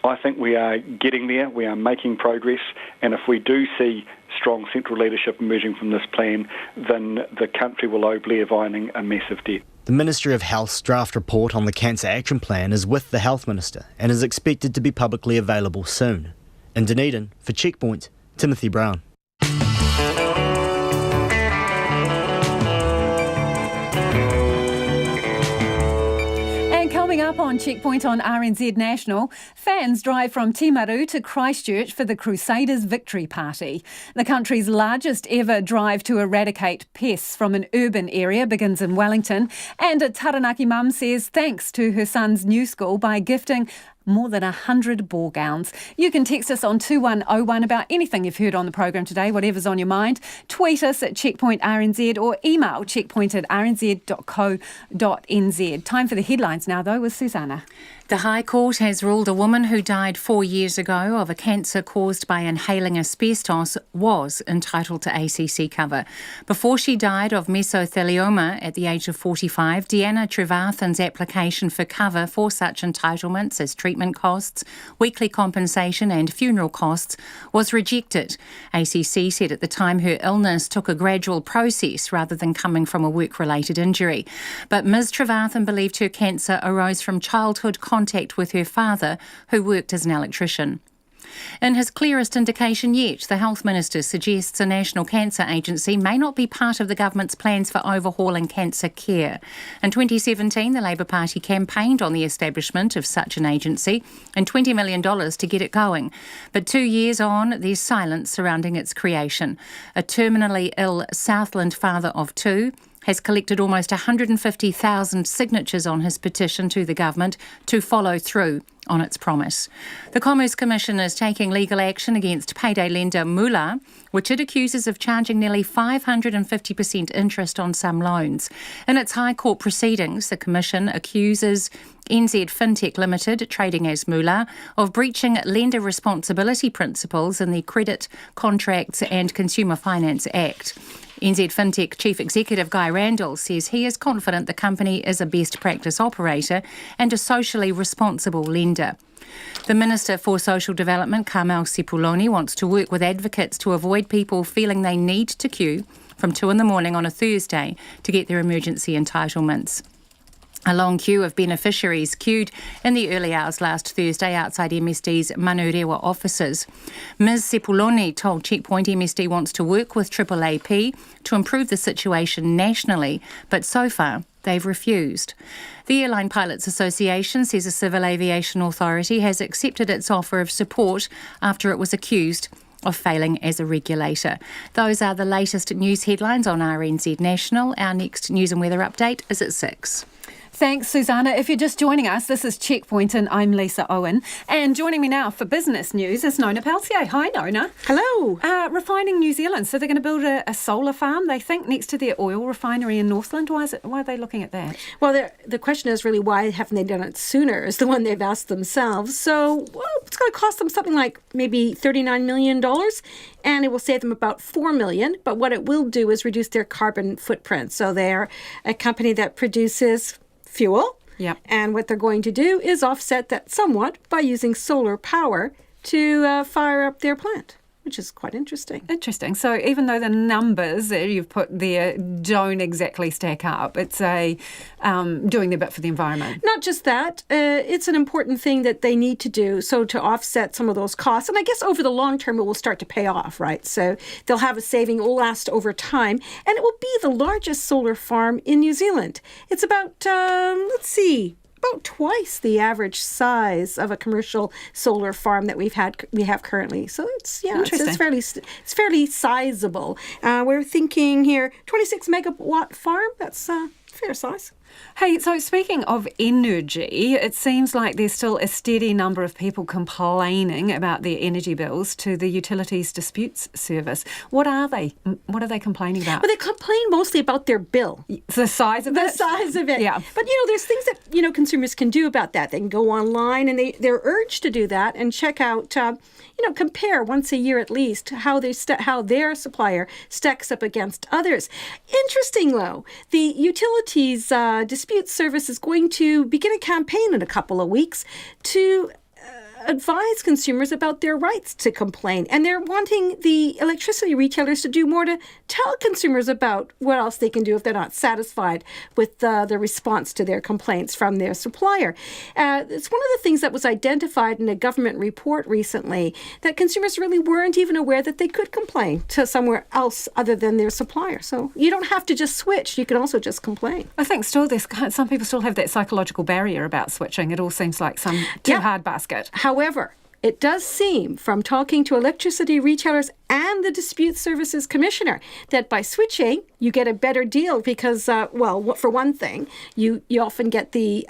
Speaker 22: I think we are getting there, we are making progress, and if we do see strong central leadership emerging from this plan, then the country will owe Blair Vining a massive debt.
Speaker 3: The Ministry of Health's draft report on the Cancer Action Plan is with the Health Minister and is expected to be publicly available soon. In Dunedin, for Checkpoint, Timothy Brown.
Speaker 4: Coming up on Checkpoint on RNZ National, fans drive from Timaru to Christchurch for the Crusaders victory party. The country's largest ever drive to eradicate pests from an urban area begins in Wellington, and a Taranaki mum says thanks to her son's new school by gifting more than 100 ball gowns. You can text us on 2101 about anything you've heard on the program today, whatever's on your mind. Tweet us at Checkpoint RNZ or email checkpoint@rnz.co.nz. Time for the headlines now, though, with Susanna.
Speaker 5: The High Court has ruled a woman who died 4 years ago of a cancer caused by inhaling asbestos was entitled to ACC cover. Before she died of mesothelioma at the age of 45, Deanna Trevarthen's application for cover for such entitlements as treatment costs, weekly compensation and funeral costs was rejected. ACC said at the time her illness took a gradual process rather than coming from a work-related injury. But Ms Trevarthen believed her cancer arose from childhood contact with her father, who worked as an electrician. In his clearest indication yet, the Health Minister suggests a National Cancer Agency may not be part of the government's plans for overhauling cancer care. In 2017, the Labour Party campaigned on the establishment of such an agency and $20 million to get it going. But 2 years on, there's silence surrounding its creation. A terminally ill Southland father of two has collected almost 150,000 signatures on his petition to the government to follow through on its promise. The Commerce Commission is taking legal action against Payday lender Mula, which it accuses of charging nearly 550% interest on some loans. In its High Court proceedings, the Commission accuses NZ Fintech Limited, trading as Mula, of breaching lender responsibility principles in the Credit, Contracts and Consumer Finance Act. NZ Fintech Chief Executive Guy Randall says he is confident the company is a best practice operator and a socially responsible lender. The Minister for Social Development, Carmel Sepuloni, wants to work with advocates to avoid people feeling they need to queue from 2 a.m. on a Thursday to get their emergency entitlements. A long queue of beneficiaries queued in the early hours last Thursday outside MSD's Manurewa offices. Ms Sepuloni told Checkpoint MSD wants to work with AAAP to improve the situation nationally, but so far they've refused. The Airline Pilots Association says a civil aviation authority has accepted its offer of support after it was accused of failing as a regulator. Those are the latest news headlines on RNZ National. Our next news and weather update is at 6.
Speaker 4: Thanks, Susanna. If you're just joining us, this is Checkpoint and I'm Lisa Owen. And joining me now for business news is Nona Peltier. Hi, Nona.
Speaker 2: Hello.
Speaker 4: Refining New Zealand. So they're going to build a solar farm, they think, next to their oil refinery in Northland. Why are they looking at that?
Speaker 2: Well, the question is really, why haven't they done it sooner, is the one they've asked themselves. So, it's going to cost them something like maybe $39 million, and it will save them about $4 million. But what it will do is reduce their carbon footprint. So they're a company that produces fuel.
Speaker 4: Yep.
Speaker 2: And what they're going to do is offset that somewhat by using solar power to fire up their plant, which is quite interesting.
Speaker 4: Interesting. So even though the numbers that you've put there don't exactly stack up, it's doing their bit for the environment.
Speaker 2: Not just that, it's an important thing that they need to do, so to offset some of those costs. And I guess over the long term, it will start to pay off, right? So they'll have a saving, it will last over time, and it will be the largest solar farm in New Zealand. It's about, about twice the average size of a commercial solar farm that we have currently. So it's fairly sizable. We're thinking here 26 megawatt farm. That's fair size.
Speaker 4: Hey, so speaking of energy, it seems like there's still a steady number of people complaining about their energy bills to the Utilities Disputes Service. What are they? What are they complaining about?
Speaker 2: Well, they complain mostly about their bill.
Speaker 4: The size of it?
Speaker 2: The size of it.
Speaker 4: Yeah.
Speaker 2: But, there's things that, consumers can do about that. They can go online and they're urged to do that and check out, compare once a year at least how their supplier stacks up against others. Interesting, though, the Utilities Dispute Service is going to begin a campaign in a couple of weeks to advise consumers about their rights to complain. And they're wanting the electricity retailers to do more to tell consumers about what else they can do if they're not satisfied with the response to their complaints from their supplier. It's one of the things that was identified in a government report recently, that consumers really weren't even aware that they could complain to somewhere else other than their supplier. So you don't have to just switch. You can also just complain.
Speaker 4: I think still some people still have that psychological barrier about switching. It all seems like some too hard basket.
Speaker 2: However, it does seem, from talking to electricity retailers and the Dispute Services Commissioner, that by switching, you get a better deal because, for one thing, you often get the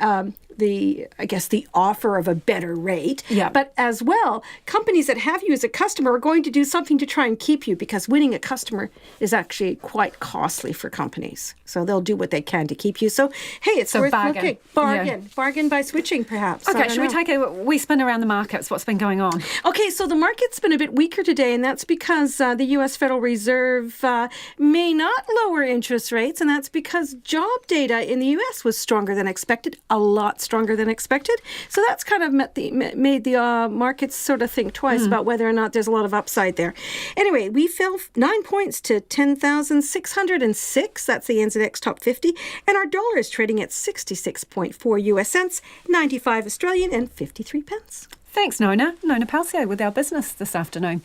Speaker 2: offer of a better rate.
Speaker 4: Yeah.
Speaker 2: But as well, companies that have you as a customer are going to do something to try and keep you, because winning a customer is actually quite costly for companies. So they'll do what they can to keep you. So, hey, it's worth looking. Bargain by switching, perhaps.
Speaker 4: Okay, should we take a wee spin around the markets? What's been going on?
Speaker 2: Okay, so the market's been a bit weaker today, and that's because the U.S. Federal Reserve may not lower interest rates, and that's because job data in the U.S. was stronger than expected, a lot stronger than expected. So that's kind of made the markets sort of think twice about whether or not there's a lot of upside there. Anyway, we fell 9 points to 10,606. That's the NZX Top 50. And our dollar is trading at 66.4 US cents, 95 Australian and 53 pence.
Speaker 4: Thanks, Nona. Nona Peltier with our business this afternoon.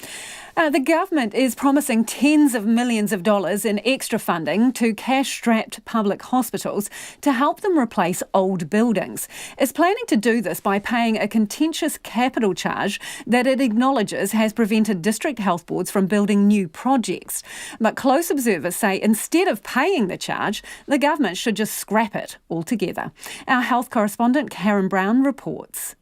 Speaker 4: The government is promising tens of millions of dollars in extra funding to cash-strapped public hospitals to help them replace old buildings. It's planning to do this by paying a contentious capital charge that it acknowledges has prevented district health boards from building new projects. But close observers say instead of paying the charge, the government should just scrap it altogether. Our health correspondent Karen Brown reports.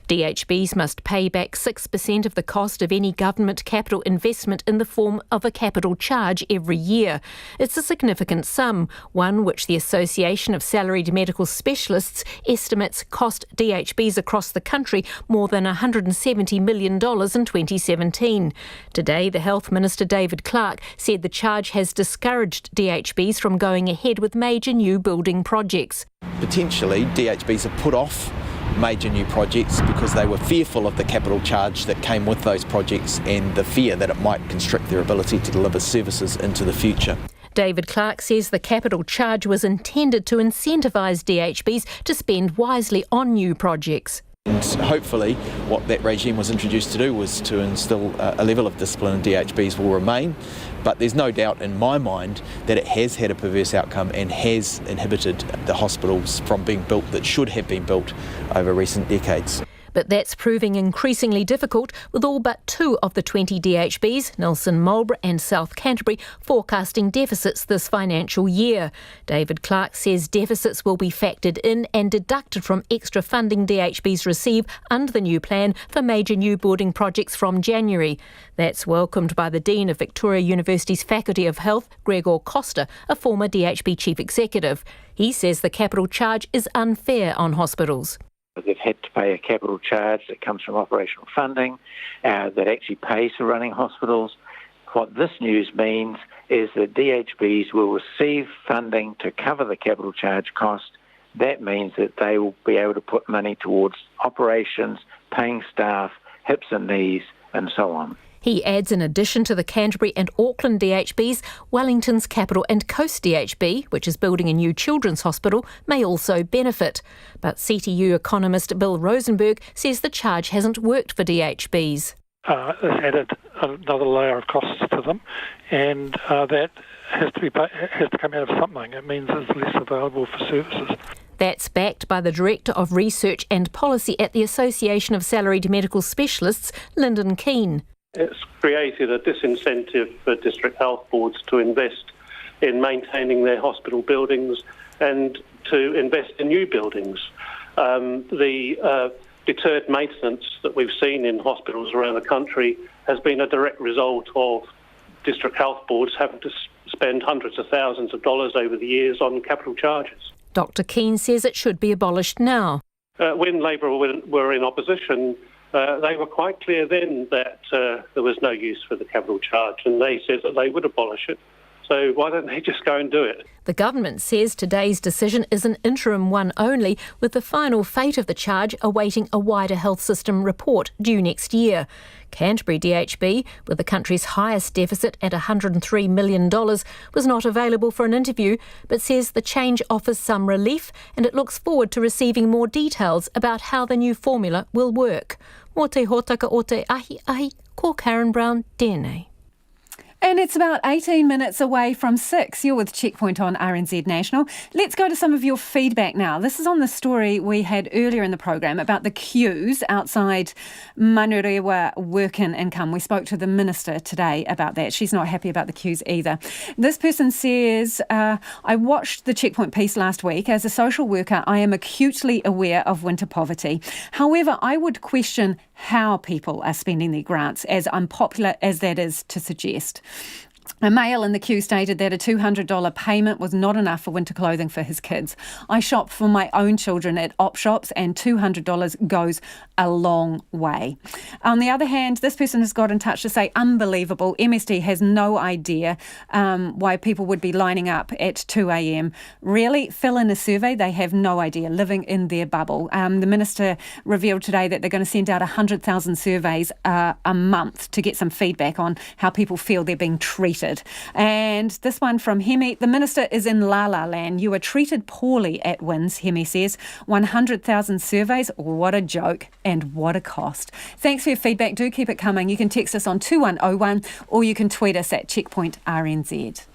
Speaker 7: DHBs must pay back 6% of the cost of any government capital investment in the form of a capital charge every year. It's a significant sum, one which the Association of Salaried Medical Specialists estimates cost DHBs across the country more than $170 million in 2017. Today, the Health Minister David Clark said the charge has discouraged DHBs from going ahead with major new building projects.
Speaker 6: Potentially, DHBs have put off major new projects because they were fearful of the capital charge that came with those projects and the fear that it might constrict their ability to deliver services into the future.
Speaker 7: David Clark says the capital charge was intended to incentivise DHBs to spend wisely on new projects.
Speaker 6: And hopefully what that regime was introduced to do was to instil a level of discipline, and DHBs will remain. But there's no doubt in my mind that it has had a perverse outcome and has inhibited the hospitals from being built that should have been built over recent decades.
Speaker 7: But that's proving increasingly difficult, with all but 2 of the 20 DHBs, Nelson Marlborough and South Canterbury, forecasting deficits this financial year. David Clark says deficits will be factored in and deducted from extra funding DHBs receive under the new plan for major new building projects from January. That's welcomed by the Dean of Victoria University's Faculty of Health, Gregor Costa, a former DHB Chief Executive. He says the capital charge is unfair on hospitals.
Speaker 8: They've had to pay a capital charge that comes from operational funding that actually pays for running hospitals. What this news means is that DHBs will receive funding to cover the capital charge cost. That means that they will be able to put money towards operations, paying staff, hips and knees, and so on.
Speaker 7: He adds, in addition to the Canterbury and Auckland DHBs, Wellington's Capital and Coast DHB, which is building a new children's hospital, may also benefit. But CTU economist Bill Rosenberg says the charge hasn't worked for DHBs.
Speaker 23: It's added another layer of costs to them, and that has to come out of something. It means it's less available for services.
Speaker 7: That's backed by the Director of Research and Policy at the Association of Salaried Medical Specialists, Lyndon Keane.
Speaker 24: It's created a disincentive for district health boards to invest in maintaining their hospital buildings and to invest in new buildings. The deterred maintenance that we've seen in hospitals around the country has been a direct result of district health boards having to spend hundreds of thousands of dollars over the years on capital charges.
Speaker 7: Dr Keane says it should be abolished now.
Speaker 24: When Labor were in opposition, they were quite clear then that there was no use for the capital charge, and they said that they would abolish it. So why don't they just go and do it?
Speaker 7: The government says today's decision is an interim one only, with the final fate of the charge awaiting a wider health system report due next year. Canterbury DHB, with the country's highest deficit at $103 million, was not available for an interview, but says the change offers some relief and it looks forward to receiving more details about how the new formula will work. Mō te hōtaka o te ahi, ko Karen Brown, tēnei.
Speaker 4: And it's about 18 minutes away from 6. You're with Checkpoint on RNZ National. Let's go to some of your feedback now. This is on the story we had earlier in the program about the queues outside Manurewa Work and Income. We spoke to the Minister today about that. She's not happy about the queues either. This person says, I watched the Checkpoint piece last week. As a social worker, I am acutely aware of winter poverty. However, I would question how people are spending their grants, as unpopular as that is to suggest. A male in the queue stated that a $200 payment was not enough for winter clothing for his kids. I shop for my own children at op shops and $200 goes a long way. On the other hand, this person has got in touch to say, unbelievable, MSD has no idea why people would be lining up at 2 a.m. Really? Fill in a survey? They have no idea, living in their bubble. The Minister revealed today that they're going to send out 100,000 surveys a month to get some feedback on how people feel they're being treated. And this one from Hemi, the Minister is in La La Land. You were treated poorly at WINS, Hemi says. 100,000 surveys, what a joke and what a cost. Thanks for your feedback. Do keep it coming. You can text us on 2101 or you can tweet us at Checkpoint RNZ.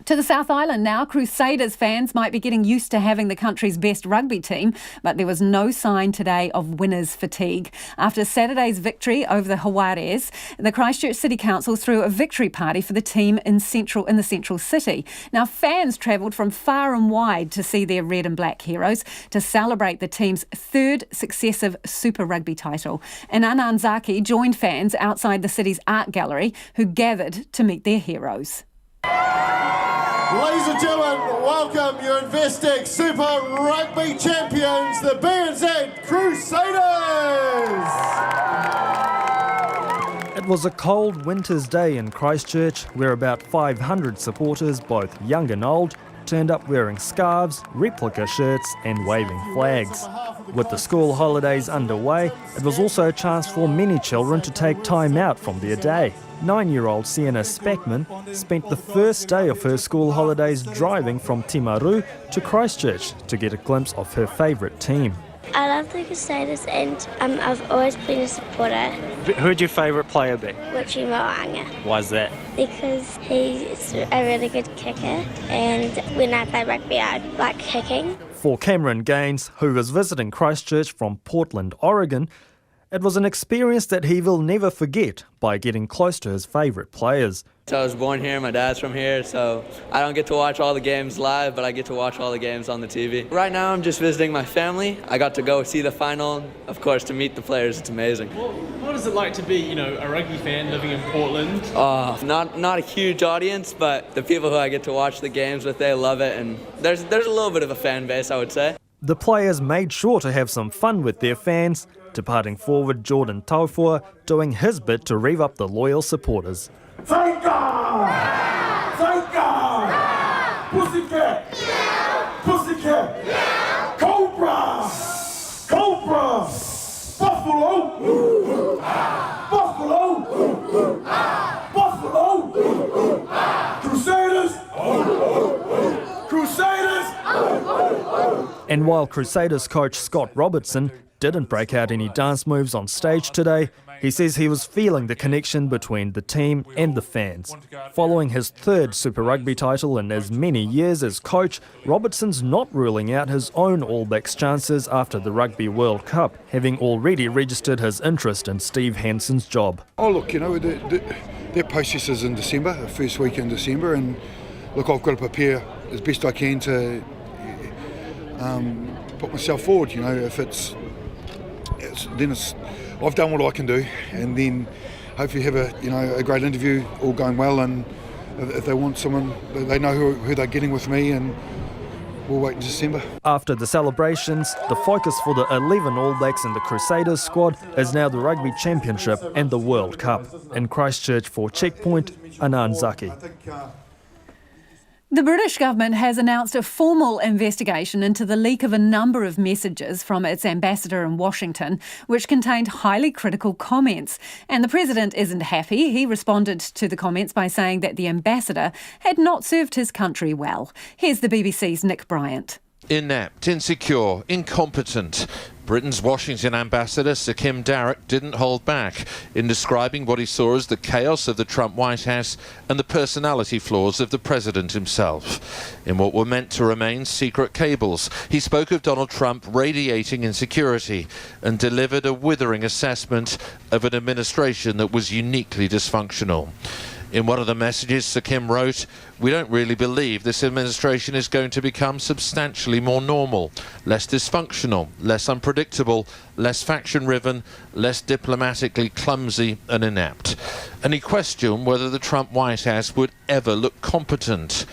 Speaker 4: To the South Island now, Crusaders fans might be getting used to having the country's best rugby team, but there was no sign today of winners' fatigue. After Saturday's victory over the Hawares, the Christchurch City Council threw a victory party for the team in the central city. Now, fans travelled from far and wide to see their red and black heroes to celebrate the team's third successive Super Rugby title. And Anand Zaki joined fans outside the city's art gallery who gathered to meet their heroes.
Speaker 9: Ladies and gentlemen, welcome your Investec Super Rugby champions, the BNZ Crusaders!
Speaker 10: It was a cold winter's day in Christchurch where about 500 supporters, both young and old, turned up wearing scarves, replica shirts and waving flags. With the school holidays underway, it was also a chance for many children to take time out from their day. 9-year-old Sienna Speckman spent the first day of her school holidays driving from Timaru to Christchurch to get a glimpse of her favourite team.
Speaker 11: I love the Crusaders and I've always been a supporter.
Speaker 12: Who'd your favourite player be?
Speaker 11: Wichi Mo'anga.
Speaker 12: Why's that?
Speaker 11: Because he's a really good kicker and when I play rugby I like kicking.
Speaker 10: For Cameron Gaines, who was visiting Christchurch from Portland, Oregon, it was an experience that he will never forget by getting close to his favourite players.
Speaker 25: So I was born here, my dad's from here, so I don't get to watch all the games live, but I get to watch all the games on the TV. Right now I'm just visiting my family. I got to go see the final, of course, to meet the players. It's amazing.
Speaker 26: What is it like to be, a rugby fan living in Portland?
Speaker 25: Not a huge audience, but the people who I get to watch the games with, they love it, and there's a little bit of a fan base, I would say.
Speaker 10: The players made sure to have some fun with their fans, departing forward Jordan Taufua doing his bit to rev up the loyal supporters.
Speaker 9: Thank God! Thank God! Pussycat! Pussycat! Cobra! Cobra! Buffalo! Buffalo! Buffalo! Crusaders! Crusaders!
Speaker 10: And while Crusaders coach Scott Robertson didn't break out any dance moves on stage today, he says he was feeling the connection between the team and the fans. Following his third Super Rugby title in as many years as coach, Robertson's not ruling out his own All Blacks chances after the Rugby World Cup, having already registered his interest in Steve Hansen's job.
Speaker 27: Oh look, their process is in December, the first week in December, and look, I've got to prepare as best I can to put myself forward. If I've done what I can do, and then hopefully have a great interview, all going well, and if they want someone, they know who they're getting with me, and we'll wait in December.
Speaker 10: After the celebrations, the focus for the 11 All Blacks in the Crusaders squad is now the Rugby Championship and the World Cup. In Christchurch for Checkpoint, Anand Zaki.
Speaker 4: The British government has announced a formal investigation into the leak of a number of messages from its ambassador in Washington, which contained highly critical comments. And the president isn't happy. He responded to the comments by saying that the ambassador had not served his country well. Here's the BBC's Nick Bryant.
Speaker 28: Inept, insecure, incompetent. Britain's Washington ambassador, Sir Kim Darroch, didn't hold back in describing what he saw as the chaos of the Trump White House and the personality flaws of the president himself. In what were meant to remain secret cables, he spoke of Donald Trump radiating insecurity and delivered a withering assessment of an administration that was uniquely dysfunctional. In one of the messages, Sir Kim wrote, "We don't really believe this administration is going to become substantially more normal, less dysfunctional, less unpredictable, less faction-riven, less diplomatically clumsy and inept." And he questioned whether the Trump White House would ever look competent.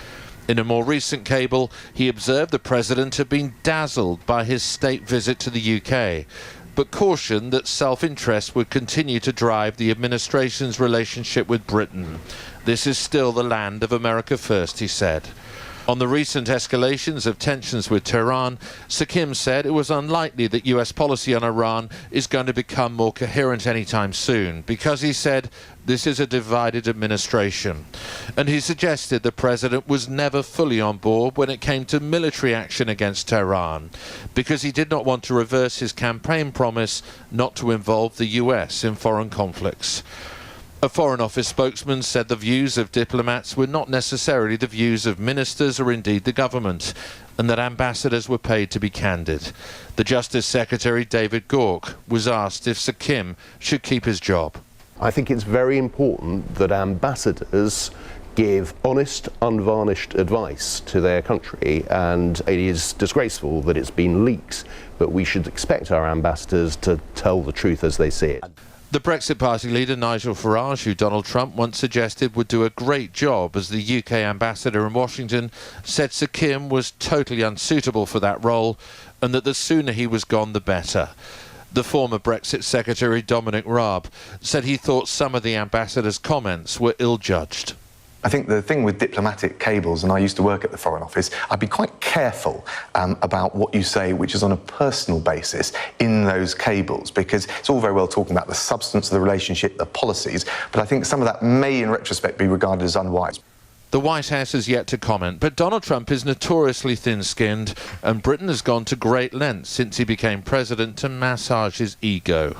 Speaker 28: In a more recent cable, he observed the president had been dazzled by his state visit to the UK, but cautioned that self-interest would continue to drive the administration's relationship with Britain. "This is still the land of America first," he said. On the recent escalations of tensions with Tehran, Sir Kim said it was unlikely that US policy on Iran is going to become more coherent anytime soon, because he said this is a divided administration. And he suggested the president was never fully on board when it came to military action against Tehran, because he did not want to reverse his campaign promise not to involve the US in foreign conflicts. A Foreign Office spokesman said the views of diplomats were not necessarily the views of ministers or indeed the government, and that ambassadors were paid to be candid. The Justice Secretary, David Gork, was asked if Sir Kim should keep his job.
Speaker 14: I think it's very important that ambassadors give honest, unvarnished advice to their country, and it is disgraceful that it's been leaked, but we should expect our ambassadors to tell the truth as they see it.
Speaker 28: The Brexit Party leader Nigel Farage, who Donald Trump once suggested would do a great job as the UK ambassador in Washington, said Sir Kim was totally unsuitable for that role and that the sooner he was gone the better. The former Brexit Secretary Dominic Raab said he thought some of the ambassador's comments were ill-judged.
Speaker 15: I think the thing with diplomatic cables, and I used to work at the Foreign Office, I'd be quite careful about what you say, which is on a personal basis in those cables, because it's all very well talking about the substance of the relationship, the policies, but I think some of that may, in retrospect, be regarded as unwise.
Speaker 28: The White House has yet to comment, but Donald Trump is notoriously thin-skinned, and Britain has gone to great lengths since he became president to massage his ego.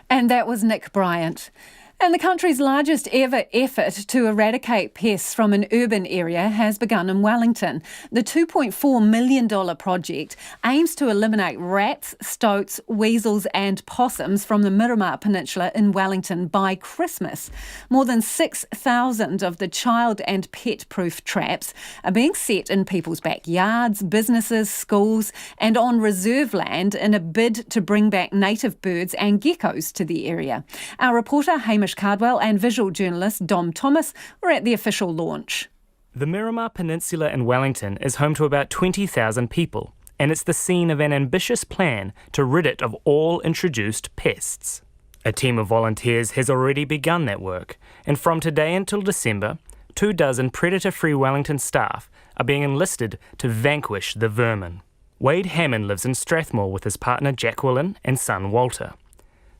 Speaker 4: And that was Nick Bryant. And the country's largest ever effort to eradicate pests from an urban area has begun in Wellington. The $2.4 million project aims to eliminate rats, stoats, weasels and possums from the Miramar Peninsula in Wellington by Christmas. More than 6,000 of the child and pet-proof traps are being set in people's backyards, businesses, schools and on reserve land in a bid to bring back native birds and geckos to the area. Our reporter Hamish Cardwell and visual journalist Dom Thomas were at the official launch.
Speaker 16: The Miramar Peninsula in Wellington is home to about 20,000 people, and it's the scene of an ambitious plan to rid it of all introduced pests. A team of volunteers has already begun that work, and from today until December, 24 predator-free Wellington staff are being enlisted to vanquish the vermin. Wade Hammond lives in Strathmore with his partner Jacqueline and son Walter.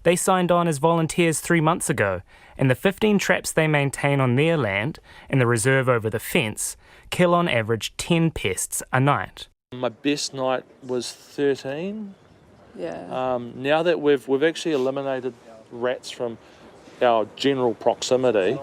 Speaker 16: They signed on as volunteers 3 months ago, and the 15 traps they maintain on their land and the reserve over the fence kill on average 10 pests a night.
Speaker 17: My best night was 13.
Speaker 4: Yeah.
Speaker 17: Now that we've actually eliminated rats from our general proximity,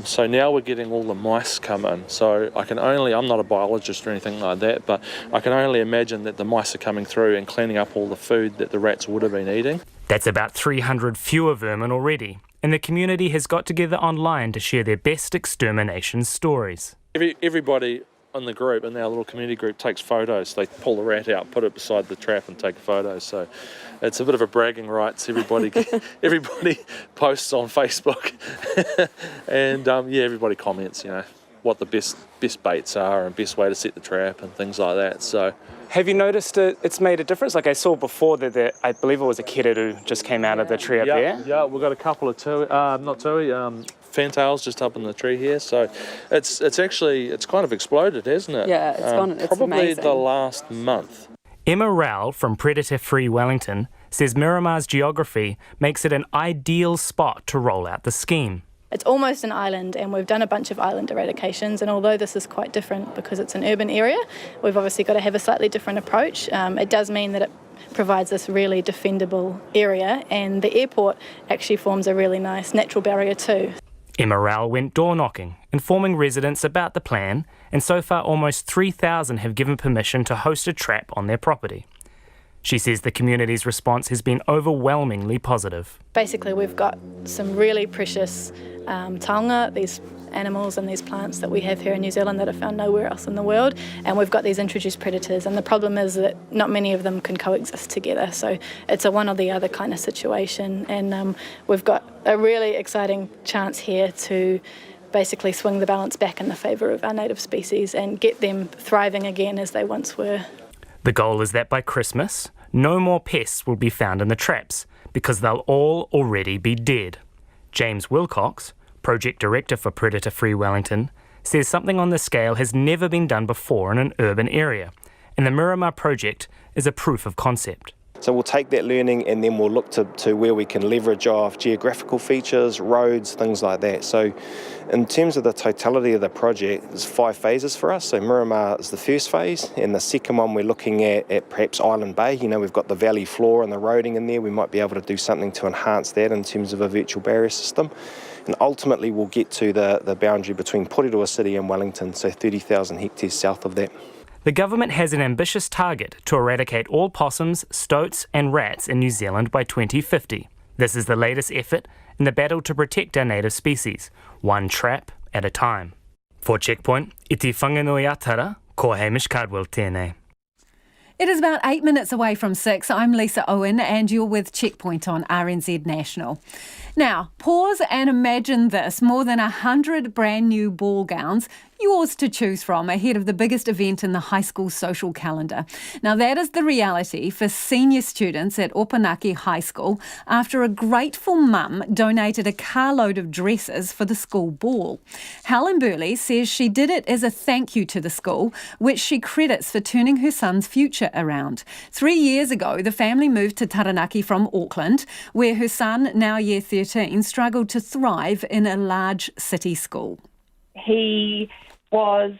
Speaker 17: so now we're getting all the mice come in. So I'm not a biologist or anything like that, but I can only imagine that the mice are coming through and cleaning up all the food that the rats would have been eating.
Speaker 16: That's about 300 fewer vermin already, and the community has got together online to share their best extermination stories.
Speaker 17: Everybody in the group, in our little community group, takes photos. They pull the rat out, put it beside the trap and take photos. So it's a bit of a bragging rights. Everybody posts on Facebook and everybody comments, what the best baits are and best way to set the trap and things like that. So,
Speaker 16: have you noticed it's made a difference? Like I saw before that I believe it was a keriru just came out of the tree up there.
Speaker 17: Yeah, we've got a couple of fantails just up in the tree here. So it's kind of exploded, hasn't it?
Speaker 4: Yeah, it's gone. It's
Speaker 17: probably
Speaker 4: amazing.
Speaker 17: The last month.
Speaker 16: Emma Rowell from Predator Free Wellington says Miramar's geography makes it an ideal spot to roll out the scheme.
Speaker 18: It's almost an island, and we've done a bunch of island eradications, and although this is quite different because it's an urban area, we've obviously got to have a slightly different approach. It does mean that it provides this really defendable area, and the airport actually forms a really nice natural barrier too.
Speaker 16: Emma Rowell went door knocking, informing residents about the plan, and so far almost 3,000 have given permission to host a trap on their property. She says the community's response has been overwhelmingly positive.
Speaker 18: Basically, we've got some really precious taonga, these animals and these plants that we have here in New Zealand that are found nowhere else in the world, and we've got these introduced predators, and the problem is that not many of them can coexist together, so it's a one or the other kind of situation, and we've got a really exciting chance here to basically swing the balance back in the favour of our native species and get them thriving again as they once were.
Speaker 16: The goal is that by Christmas, no more pests will be found in the traps because they'll all already be dead. James Wilcox, Project Director for Predator Free Wellington, says something on this scale has never been done before in an urban area, and the Miramar project is a proof of concept.
Speaker 1: So we'll take that learning and then we'll look to where we can leverage off geographical features, roads, things like that. So in terms of the totality of the project, there's 5 phases for us. So Miramar is the first phase, and the second one we're looking at perhaps Island Bay. We've got the valley floor and the roading in there. We might be able to do something to enhance that in terms of a virtual barrier system. And ultimately we'll get to the boundary between Porirua City and Wellington, so 30,000 hectares south of that.
Speaker 16: The government has an ambitious target to eradicate all possums, stoats and rats in New Zealand by 2050. This is the latest effort in the battle to protect our native species, one trap at a time. For Checkpoint, iti whanganui atara, ko Hamish Cardwell tēnei.
Speaker 4: It is about 8 minutes away from 6. I'm Lisa Owen and you're with Checkpoint on RNZ National. Now, pause and imagine this. More than 100 brand new ball gowns, yours to choose from ahead of the biggest event in the high school social calendar. Now, that is the reality for senior students at Opanaki High School after a grateful mum donated a carload of dresses for the school ball. Helen Burley says she did it as a thank you to the school, which she credits for turning her son's future around. 3 years ago, the family moved to Taranaki from Auckland, where her son, now year 13, struggled to thrive in a large city school.
Speaker 3: He was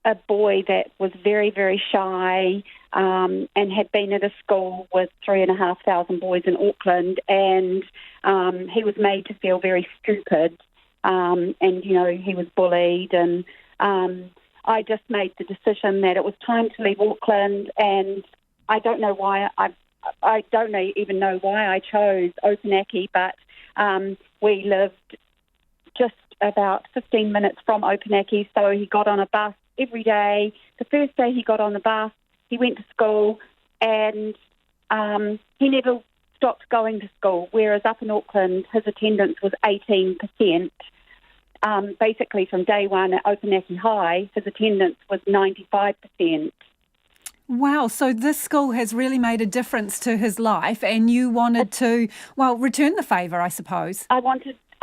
Speaker 3: a boy that was very, very shy and had been at a school with 3,500 boys in Auckland, and he was made to feel very stupid and, he was bullied, and I just made the decision that it was time to leave Auckland, and I don't know why I don't even know why I chose Opanaki, but we lived just about 15 minutes from Opanaki, so he got on a bus every day. The first day he got on the bus, he went to school, and he never stopped going to school, whereas up in Auckland his attendance was 18%. Basically from day one at Opanaki High, his attendance was 95%.
Speaker 4: Wow, so this school has really made a difference to his life, and you wanted to, return the favour, I suppose.
Speaker 3: I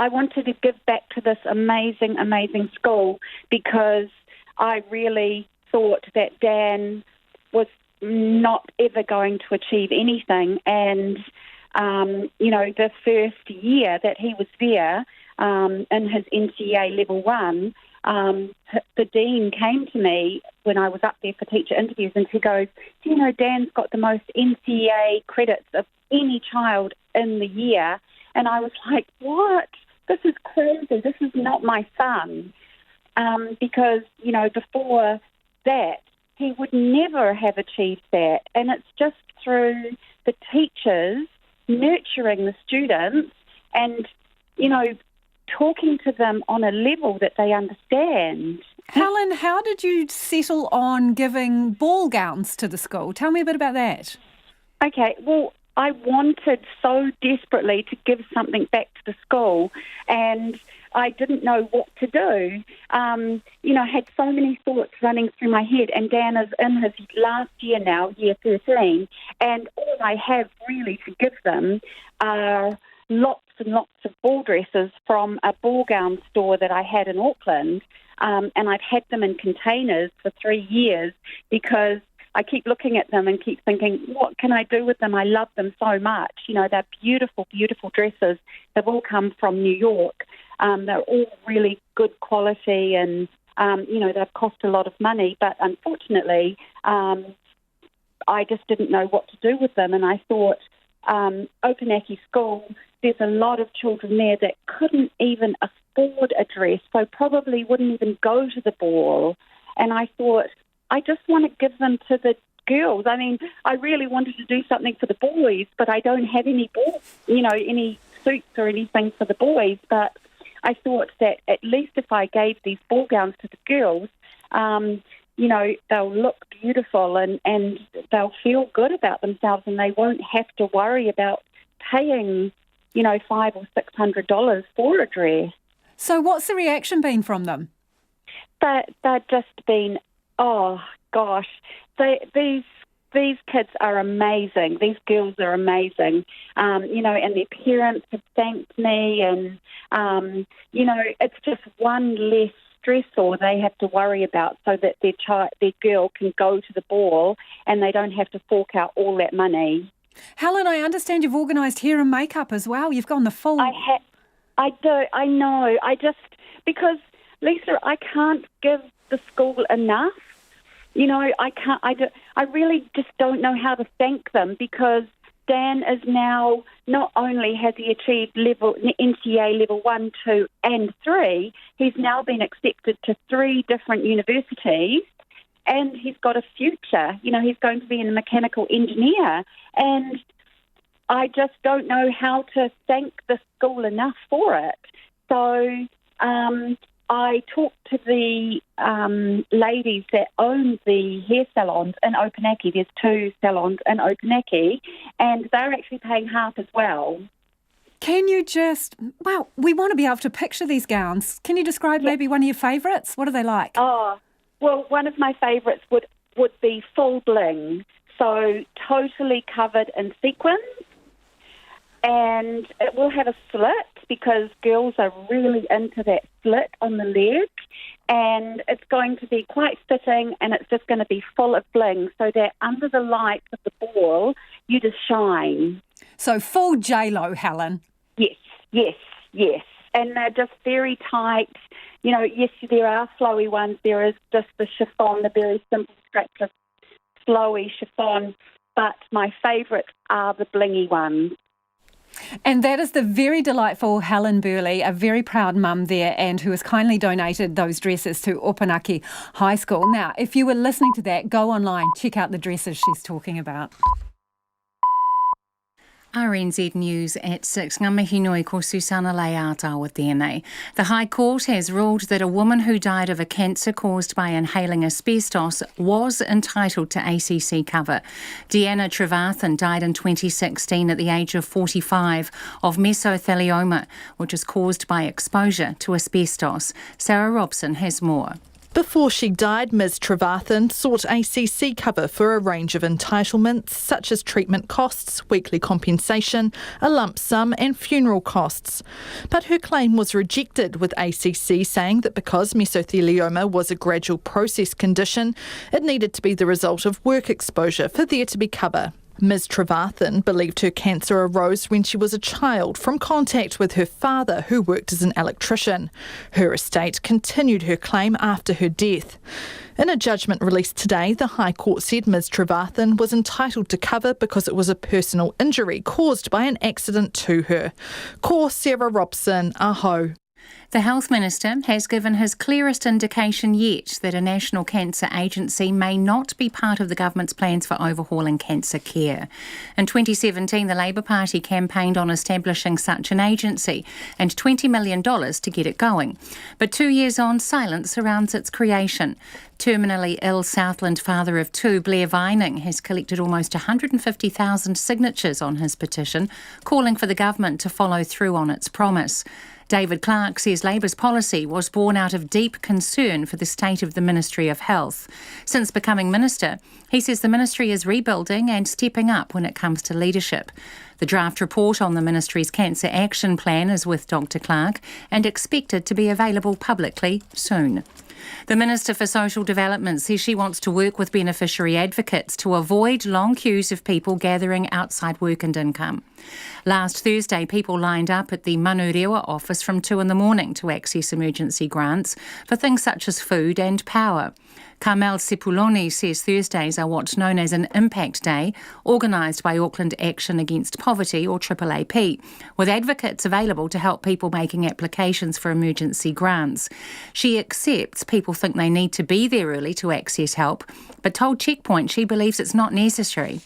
Speaker 3: wanted to give back to this amazing, amazing school because I really thought that Dan was not ever going to achieve anything. And, the first year that he was there in his NCEA Level 1, the dean came to me when I was up there for teacher interviews, and he goes, do you know Dan's got the most NCEA credits of any child in the year? And I was like, what? This is crazy. This is not my son. Because, before that, he would never have achieved that. And it's just through the teachers nurturing the students and, talking to them on a level that they understand.
Speaker 4: Helen, how did you settle on giving ball gowns to the school? Tell me a bit about that.
Speaker 3: Okay, well, I wanted so desperately to give something back to the school, and I didn't know what to do. I had so many thoughts running through my head, and Dan is in his last year now, year 13, and all I have really to give them are lots and lots of ball dresses from a ball gown store that I had in Auckland, and I've had them in containers for 3 years because I keep looking at them and keep thinking, what can I do with them? I love them so much. They're beautiful, beautiful dresses. They've all come from New York. They're all really good quality and, they've cost a lot of money. But unfortunately, I just didn't know what to do with them. And I thought, Opanaki School, there's a lot of children there that couldn't even afford a dress, so probably wouldn't even go to the ball. And I thought, I just want to give them to the girls. I mean, I really wanted to do something for the boys, but I don't have any balls, any suits or anything for the boys. But I thought that at least if I gave these ball gowns to the girls, they'll look beautiful and they'll feel good about themselves, and they won't have to worry about paying, $500 or $600 for a dress.
Speaker 4: So what's the reaction been from them?
Speaker 3: They've just been, oh gosh, these kids are amazing. These girls are amazing, and their parents have thanked me, and it's just one less stressor they have to worry about, so that their girl can go to the ball and they don't have to fork out all that money.
Speaker 4: Helen, I understand you've organised hair and makeup as well. You've gone the full...
Speaker 3: I do, I know. Because, Lisa, I can't give the school enough. You know, I really just don't know how to thank them, because Dan is now, not only has he achieved NCA level 1, 2 and 3, he's now been accepted to 3 different universities, and he's got a future. You know, he's going to be a mechanical engineer, and I just don't know how to thank the school enough for it. So I talked to the ladies that own the hair salons in Opunake. There's 2 salons in Opunake, and they're actually paying half as well.
Speaker 4: Can you just... Well, we want to be able to picture these gowns. Can you describe maybe one of your favourites? What are they like?
Speaker 3: Oh, well, one of my favourites would be full bling, so totally covered in sequins, and it will have a slit, because girls are really into that slit on the leg, and it's going to be quite fitting, and it's just going to be full of bling, so that under the light of the ball, you just shine.
Speaker 4: So full J-Lo, Helen.
Speaker 3: Yes. And they're just very tight. You know, yes, there are flowy ones. There is just the chiffon, the very simple strapless flowy chiffon, but my favourites are the blingy ones.
Speaker 4: And that is the very delightful Helen Burley, a very proud mum there, and who has kindly donated those dresses to Opunake High School. Now, if you were listening to that, go online, check out the dresses she's talking about.
Speaker 2: RNZ News at 6. Ngā mihi nui ko Susana Leata tēnei. The High Court has ruled that a woman who died of a cancer caused by inhaling asbestos was entitled to ACC cover. Deanna Trevathan died in 2016 at the age of 45 of mesothelioma, which is caused by exposure to asbestos. Sarah Robson has more.
Speaker 5: Before she died, Ms Trevathan sought ACC cover for a range of entitlements such as treatment costs, weekly compensation, a lump sum and funeral costs. But her claim was rejected, with ACC saying that because mesothelioma was a gradual process condition, it needed to be the result of work exposure for there to be cover. Ms Trevathan believed her cancer arose when she was a child from contact with her father, who worked as an electrician. Her estate continued her claim after her death. In a judgment released today, the High Court said Ms Trevathan was entitled to cover because it was a personal injury caused by an accident to her. Ko Sarah Robson, aho.
Speaker 2: The Health Minister has given his clearest indication yet that a national cancer agency may not be part of the government's plans for overhauling cancer care. In 2017, the Labour Party campaigned on establishing such an agency and $20 million to get it going. But 2 years on, silence surrounds its creation. Terminally ill Southland father of 2, Blair Vining, has collected almost 150,000 signatures on his petition, calling for the government to follow through on its promise. David Clark says Labour's policy was born out of deep concern for the state of the Ministry of Health. Since becoming minister, he says the ministry is rebuilding and stepping up when it comes to leadership. The draft report on the ministry's cancer action plan is with Dr Clark and expected to be available publicly soon. The Minister for Social Development says she wants to work with beneficiary advocates to avoid long queues of people gathering outside work and income. Last Thursday, people lined up at the Manurewa office from 2 a.m. to access emergency grants for things such as food and power. Carmel Sepuloni says Thursdays are what's known as an Impact Day, organised by Auckland Action Against Poverty, or AAAP, with advocates available to help people making applications for emergency grants. She accepts people think they need to be there early to access help, but told Checkpoint she believes it's not necessary.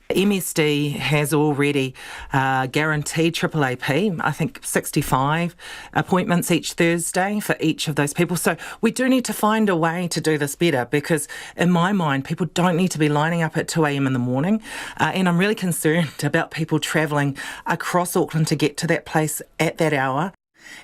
Speaker 6: MSD has already guaranteed AAAP, I think 65 appointments each Thursday for each of those people. So we do need to find a way to do this better, because in my mind, people don't need to be lining up at 2 a.m. in the morning. And I'm really concerned about people travelling across Auckland to get to that place at that hour.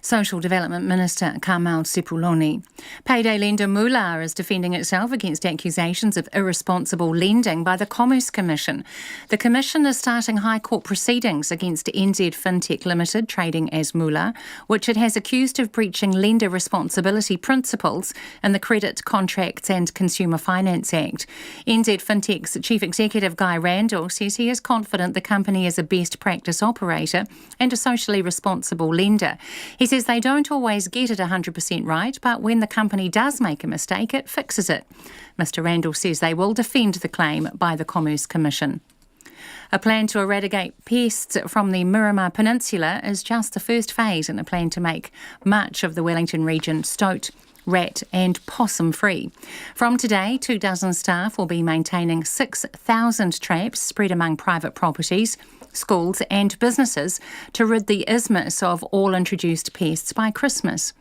Speaker 2: Social Development Minister Kamal Sepuloni. Payday lender Moolah is defending itself against accusations of irresponsible lending by the Commerce Commission. The Commission is starting High Court proceedings against NZ Fintech Limited, trading as Moolah, which it has accused of breaching lender responsibility principles in the Credit Contracts and Consumer Finance Act. NZ Fintech's Chief Executive Guy Randall says he is confident the company is a best practice operator and a socially responsible lender. He says they don't always get it 100% right, but when the company does make a mistake, it fixes it. Mr Randall says they will defend the claim by the Commerce Commission. A plan to eradicate pests from the Miramar Peninsula is just the first phase in a plan to make much of the Wellington region stoat, rat and possum free. From today, 24 staff will be maintaining 6,000 traps spread among private properties, schools and businesses to rid the isthmus of all introduced pests by Christmas.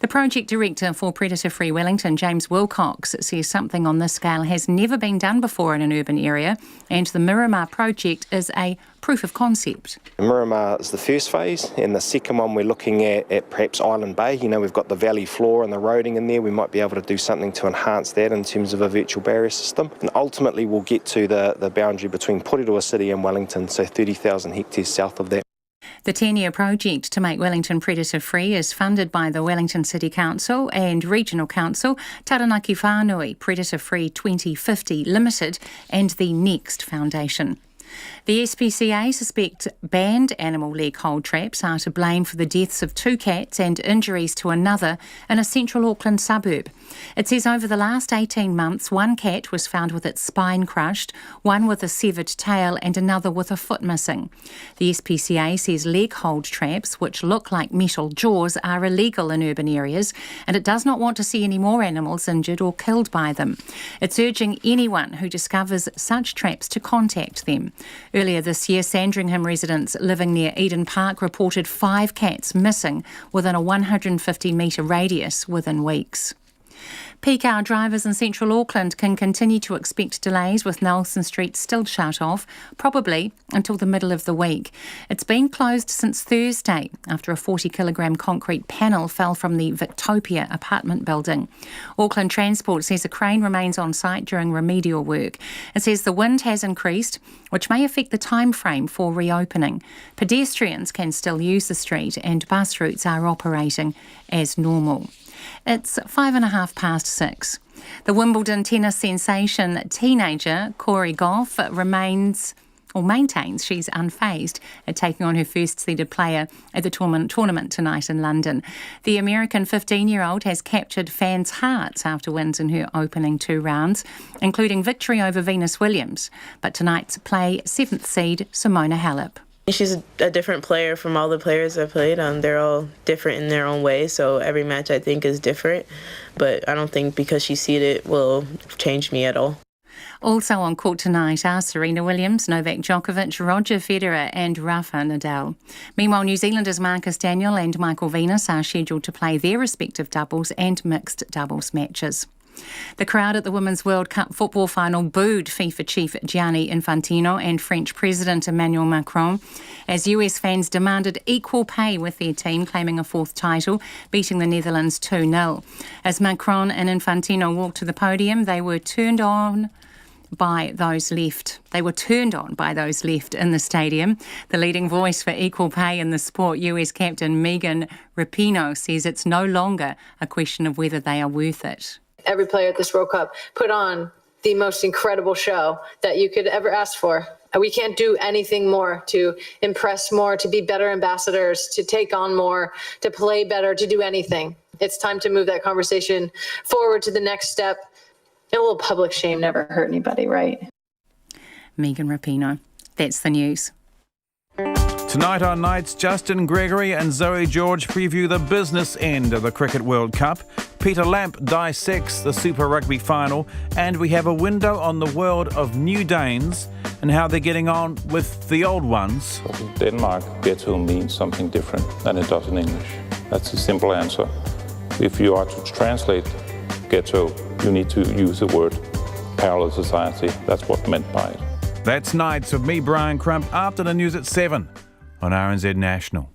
Speaker 2: The project director for Predator Free Wellington, James Wilcox, says something on this scale has never been done before in an urban area, and the Miramar project is a proof of concept.
Speaker 1: Miramar is the first phase, and the second one we're looking at perhaps Island Bay. You know, we've got the valley floor and the roading in there. We might be able to do something to enhance that in terms of a virtual barrier system. And ultimately we'll get to the boundary between Porirua City and Wellington, so 30,000 hectares south of that.
Speaker 2: The 10-year project to make Wellington predator-free is funded by the Wellington City Council and Regional Council, Taranaki Whānui Predator Free 2050 Limited and the Next Foundation. The SPCA suspect banned animal leg hold traps are to blame for the deaths of 2 cats and injuries to another in a central Auckland suburb. It says over the last 18 months, 1 cat was found with its spine crushed, 1 with a severed tail and another with a foot missing. The SPCA says leg hold traps, which look like metal jaws, are illegal in urban areas and it does not want to see any more animals injured or killed by them. It's urging anyone who discovers such traps to contact them. Earlier this year, Sandringham residents living near Eden Park reported 5 cats missing within a 150-metre radius within weeks. Peak hour drivers in central Auckland can continue to expect delays with Nelson Street still shut off, probably until the middle of the week. It's been closed since Thursday after a 40-kilogram concrete panel fell from the Victopia apartment building. Auckland Transport says a crane remains on site during remedial work. It says the wind has increased, which may affect the time frame for reopening. Pedestrians can still use the street and bus routes are operating as normal. It's 6:05. The Wimbledon tennis sensation teenager Corey Goff maintains she's unfazed at taking on her first seeded player at the tournament tonight in London. The American 15-year-old has captured fans' hearts after wins in her opening 2 rounds, including victory over Venus Williams. But tonight's play 7th seed Simona Halep.
Speaker 8: She's a different player from all the players I've played. They're all different in their own way, so every match I think is different. But I don't think because she's seeded will change me at all.
Speaker 2: Also on court tonight are Serena Williams, Novak Djokovic, Roger Federer and Rafa Nadal. Meanwhile, New Zealanders Marcus Daniel and Michael Venus are scheduled to play their respective doubles and mixed doubles matches. The crowd at the Women's World Cup football final booed FIFA chief Gianni Infantino and French President Emmanuel Macron as US fans demanded equal pay with their team claiming a 4th title, beating the Netherlands 2-0. As Macron and Infantino walked to the podium, they were turned on by those left in the stadium. The leading voice for equal pay in the sport, US captain Megan Rapinoe, says it's no longer a question of whether they are worth it.
Speaker 13: Every player at this World Cup put on the most incredible show that you could ever ask for. We can't do anything more to impress more, to be better ambassadors, to take on more, to play better, to do anything. It's time to move that conversation forward to the next step. A little public shame never hurt anybody, right?
Speaker 2: Megan Rapinoe. That's the news.
Speaker 19: Tonight on Nights, Justin Gregory and Zoe George preview the business end of the Cricket World Cup. Peter Lamp dissects the Super Rugby final, and we have a window on the world of New Danes and how they're getting on with the old ones.
Speaker 20: Denmark, ghetto means something different than it does in English. That's the simple answer. If you are to translate ghetto, you need to use the word parallel society. That's what's meant by it.
Speaker 19: That's Nights with me, Brian Crump, after the news at 7 on RNZ National.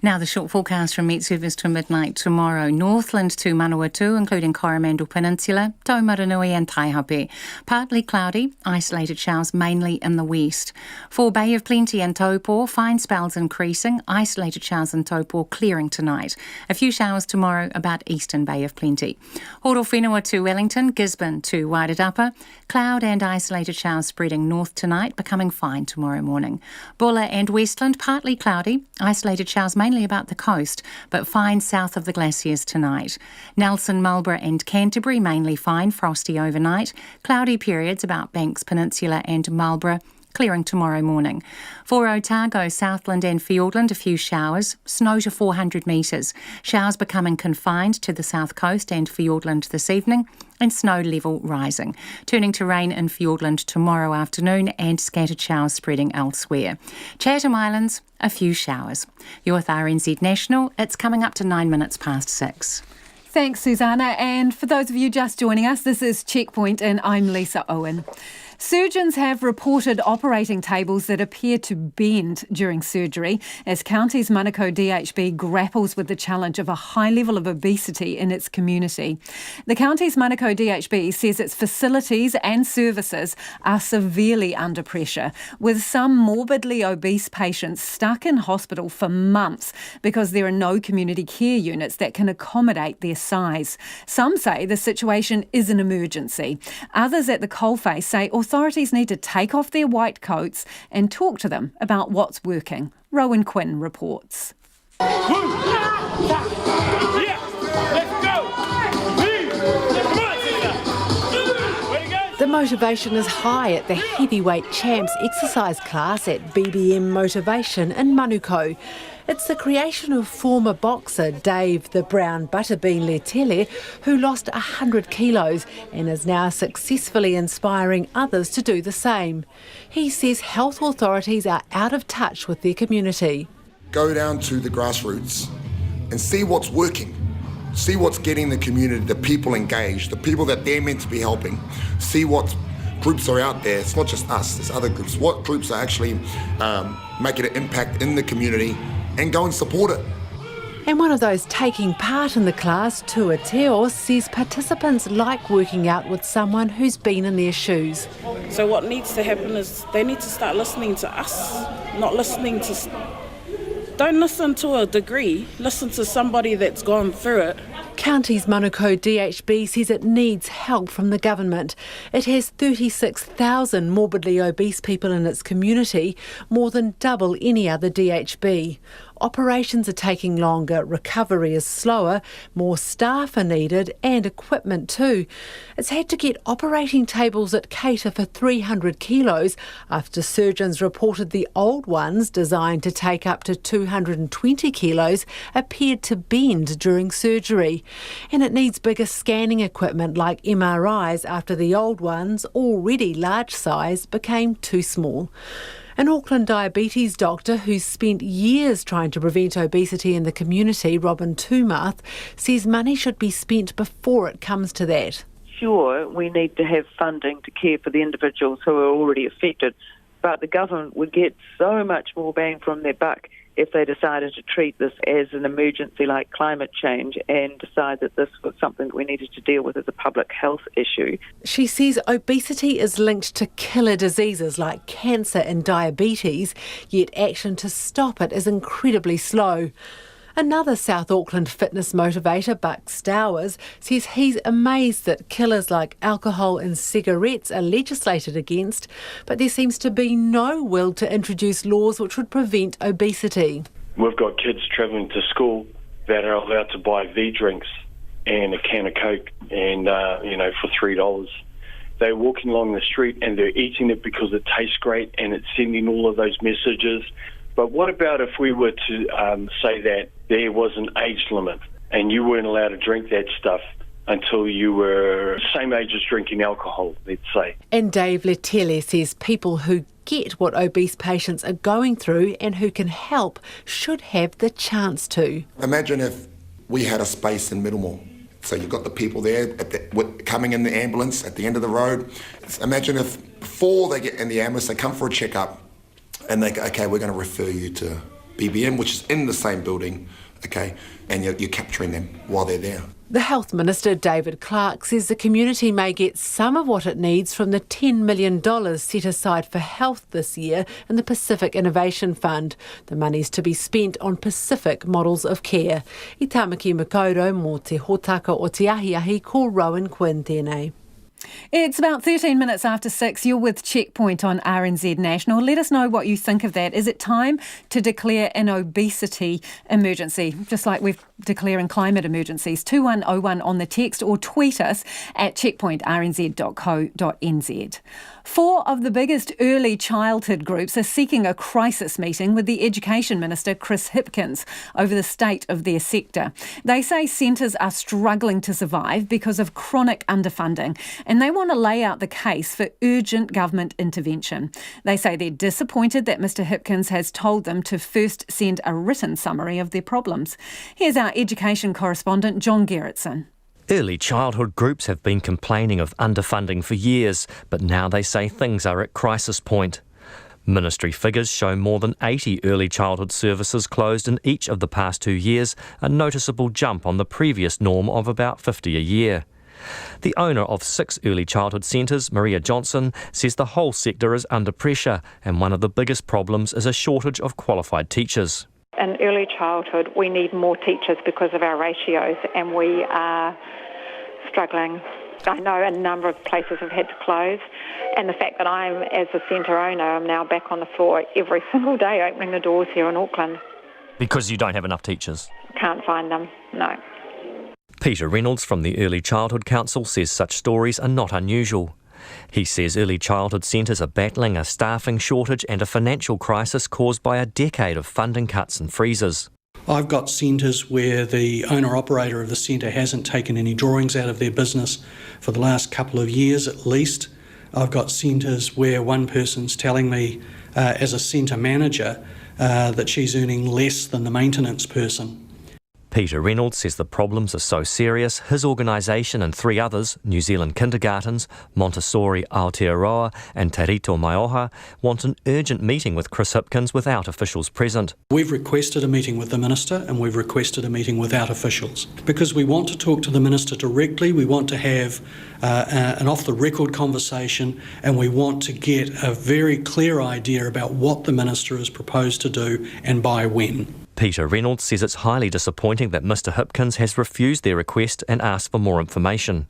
Speaker 2: Now the short forecast from Met Service to midnight tomorrow. Northland to Manawatu, including Coromandel Peninsula, Taumaranui and Taihape. Partly cloudy, isolated showers mainly in the west. For Bay of Plenty and Taupo, fine spells increasing, isolated showers in Taupo clearing tonight. A few showers tomorrow about eastern Bay of Plenty. Horowhenua to Wellington, Gisborne to Wairarapa. Cloud and isolated showers spreading north tonight, becoming fine tomorrow morning. Bulla and Westland, partly cloudy, isolated showers mainly about the coast, but fine south of the glaciers tonight. Nelson, Marlborough and Canterbury, mainly fine, frosty overnight. Cloudy periods about Banks Peninsula and Marlborough, clearing tomorrow morning. For Otago, Southland and Fiordland, a few showers. Snow to 400 metres. Showers becoming confined to the south coast and Fiordland this evening, and snow level rising. Turning to rain in Fiordland tomorrow afternoon and scattered showers spreading elsewhere. Chatham Islands, a few showers. You're with RNZ National. It's coming up to 9 minutes past 6.
Speaker 4: Thanks, Susanna. And for those of you just joining us, this is Checkpoint and I'm Lisa Owen. Surgeons have reported operating tables that appear to bend during surgery as Counties Manukau DHB grapples with the challenge of a high level of obesity in its community. The Counties Manukau DHB says its facilities and services are severely under pressure, with some morbidly obese patients stuck in hospital for months because there are no community care units that can accommodate their size. Some say the situation is an emergency. Others at the coalface say authorities need to take off their white coats and talk to them about what's working. Rowan Quinn reports.
Speaker 7: The motivation is high at the heavyweight champs exercise class at BBM Motivation in Manukau. It's the creation of former boxer Dave the Brown Butterbean Letele, who lost 100 kilos and is now successfully inspiring others to do the same. He says health authorities are out of touch with their community.
Speaker 11: Go down to the grassroots and see what's working. See what's getting the community, the people engaged, the people that they're meant to be helping. See what groups are out there. It's not just us, there's other groups. What groups are actually making an impact in the community, and go and support it.
Speaker 7: And one of those taking part in the class, Tua Teo, says participants like working out with someone who's been in their shoes.
Speaker 12: So what needs to happen is they need to start listening to us, not listening to... Don't listen to a degree, listen to somebody that's gone through it.
Speaker 7: Counties Manukau DHB says it needs help from the government. It has 36,000 morbidly obese people in its community, more than double any other DHB. Operations are taking longer, recovery is slower, more staff are needed and equipment too. It's had to get operating tables that cater for 300 kilos after surgeons reported the old ones, designed to take up to 220 kilos, appeared to bend during surgery. And it needs bigger scanning equipment like MRIs after the old ones, already large size, became too small. An Auckland diabetes doctor who's spent years trying to prevent obesity in the community, Robin Tumath, says money should be spent before it comes to that.
Speaker 21: Sure, we need to have funding to care for the individuals who are already affected, but the government would get so much more bang from their buck if they decided to treat this as an emergency like climate change and decide that this was something that we needed to deal with as a public health issue.
Speaker 7: She says obesity is linked to killer diseases like cancer and diabetes, yet action to stop it is incredibly slow. Another South Auckland fitness motivator, Buck Stowers, says he's amazed that killers like alcohol and cigarettes are legislated against, but there seems to be no will to introduce laws which would prevent obesity.
Speaker 22: We've got kids travelling to school that are allowed to buy V-drinks and a can of Coke and, for $3. They're walking along the street and they're eating it because it tastes great and it's sending all of those messages. But what about if we were to say that there was an age limit and you weren't allowed to drink that stuff until you were the same age as drinking alcohol, let's say?
Speaker 7: And Dave Letele says people who get what obese patients are going through and who can help should have the chance to.
Speaker 11: Imagine if we had a space in Middlemore. So you've got the people there coming in the ambulance at the end of the road. Imagine if before they get in the ambulance, they come for a checkup and they go, okay, we're going to refer you to BBM, which is in the same building, okay, and you're capturing them while they're there.
Speaker 7: The Health Minister, David Clark, says the community may get some of what it needs from the $10 million set aside for health this year in the Pacific Innovation Fund. The money's to be spent on Pacific models of care. I Tamaki Makaurau mō te hōtaka o te ahiahi ko Rowan Quinn tēnei.
Speaker 4: It's about 13 minutes after 6. You're with Checkpoint on RNZ National. Let us know what you think of that. Is it time to declare an obesity emergency, just like we're declaring climate emergencies? 2101 on the text, or tweet us at checkpointrnz.co.nz. 4 of the biggest early childhood groups are seeking a crisis meeting with the Education Minister, Chris Hipkins, over the state of their sector. They say centres are struggling to survive because of chronic underfunding, and they want to lay out the case for urgent government intervention. They say they're disappointed that Mr Hipkins has told them to first send a written summary of their problems. Here's our education correspondent, John Gerritsen.
Speaker 9: Early childhood groups have been complaining of underfunding for years, but now they say things are at crisis point. Ministry figures show more than 80 early childhood services closed in each of the past 2 years, a noticeable jump on the previous norm of about 50 a year. The owner of 6 early childhood centres, Maria Johnson, says the whole sector is under pressure, and one of the biggest problems is a shortage of qualified teachers.
Speaker 10: In early childhood, we need more teachers because of our ratios, and we are struggling. I know a number of places have had to close, and the fact that I'm, as a centre owner, I'm now back on the floor every single day opening the doors here in Auckland.
Speaker 9: Because you don't have enough teachers?
Speaker 10: Can't find them, no.
Speaker 9: Peter Reynolds from the Early Childhood Council says such stories are not unusual. He says early childhood centres are battling a staffing shortage and a financial crisis caused by a decade of funding cuts and freezes.
Speaker 14: I've got centres where the owner-operator of the centre hasn't taken any drawings out of their business for the last couple of years at least. I've got centres where one person's telling me, as a centre manager, that she's earning less than the maintenance person.
Speaker 9: Peter Reynolds says the problems are so serious, his organisation and 3 others, New Zealand Kindergartens, Montessori Aotearoa and Te Rito Maioha, want an urgent meeting with Chris Hipkins without officials present.
Speaker 14: We've requested a meeting with the Minister, and we've requested a meeting without officials, because we want to talk to the Minister directly, we want to have an off-the-record conversation, and we want to get a very clear idea about what the Minister has proposed to do and by when.
Speaker 9: Peter Reynolds says it's highly disappointing that Mr Hipkins has refused their request and asked for more information.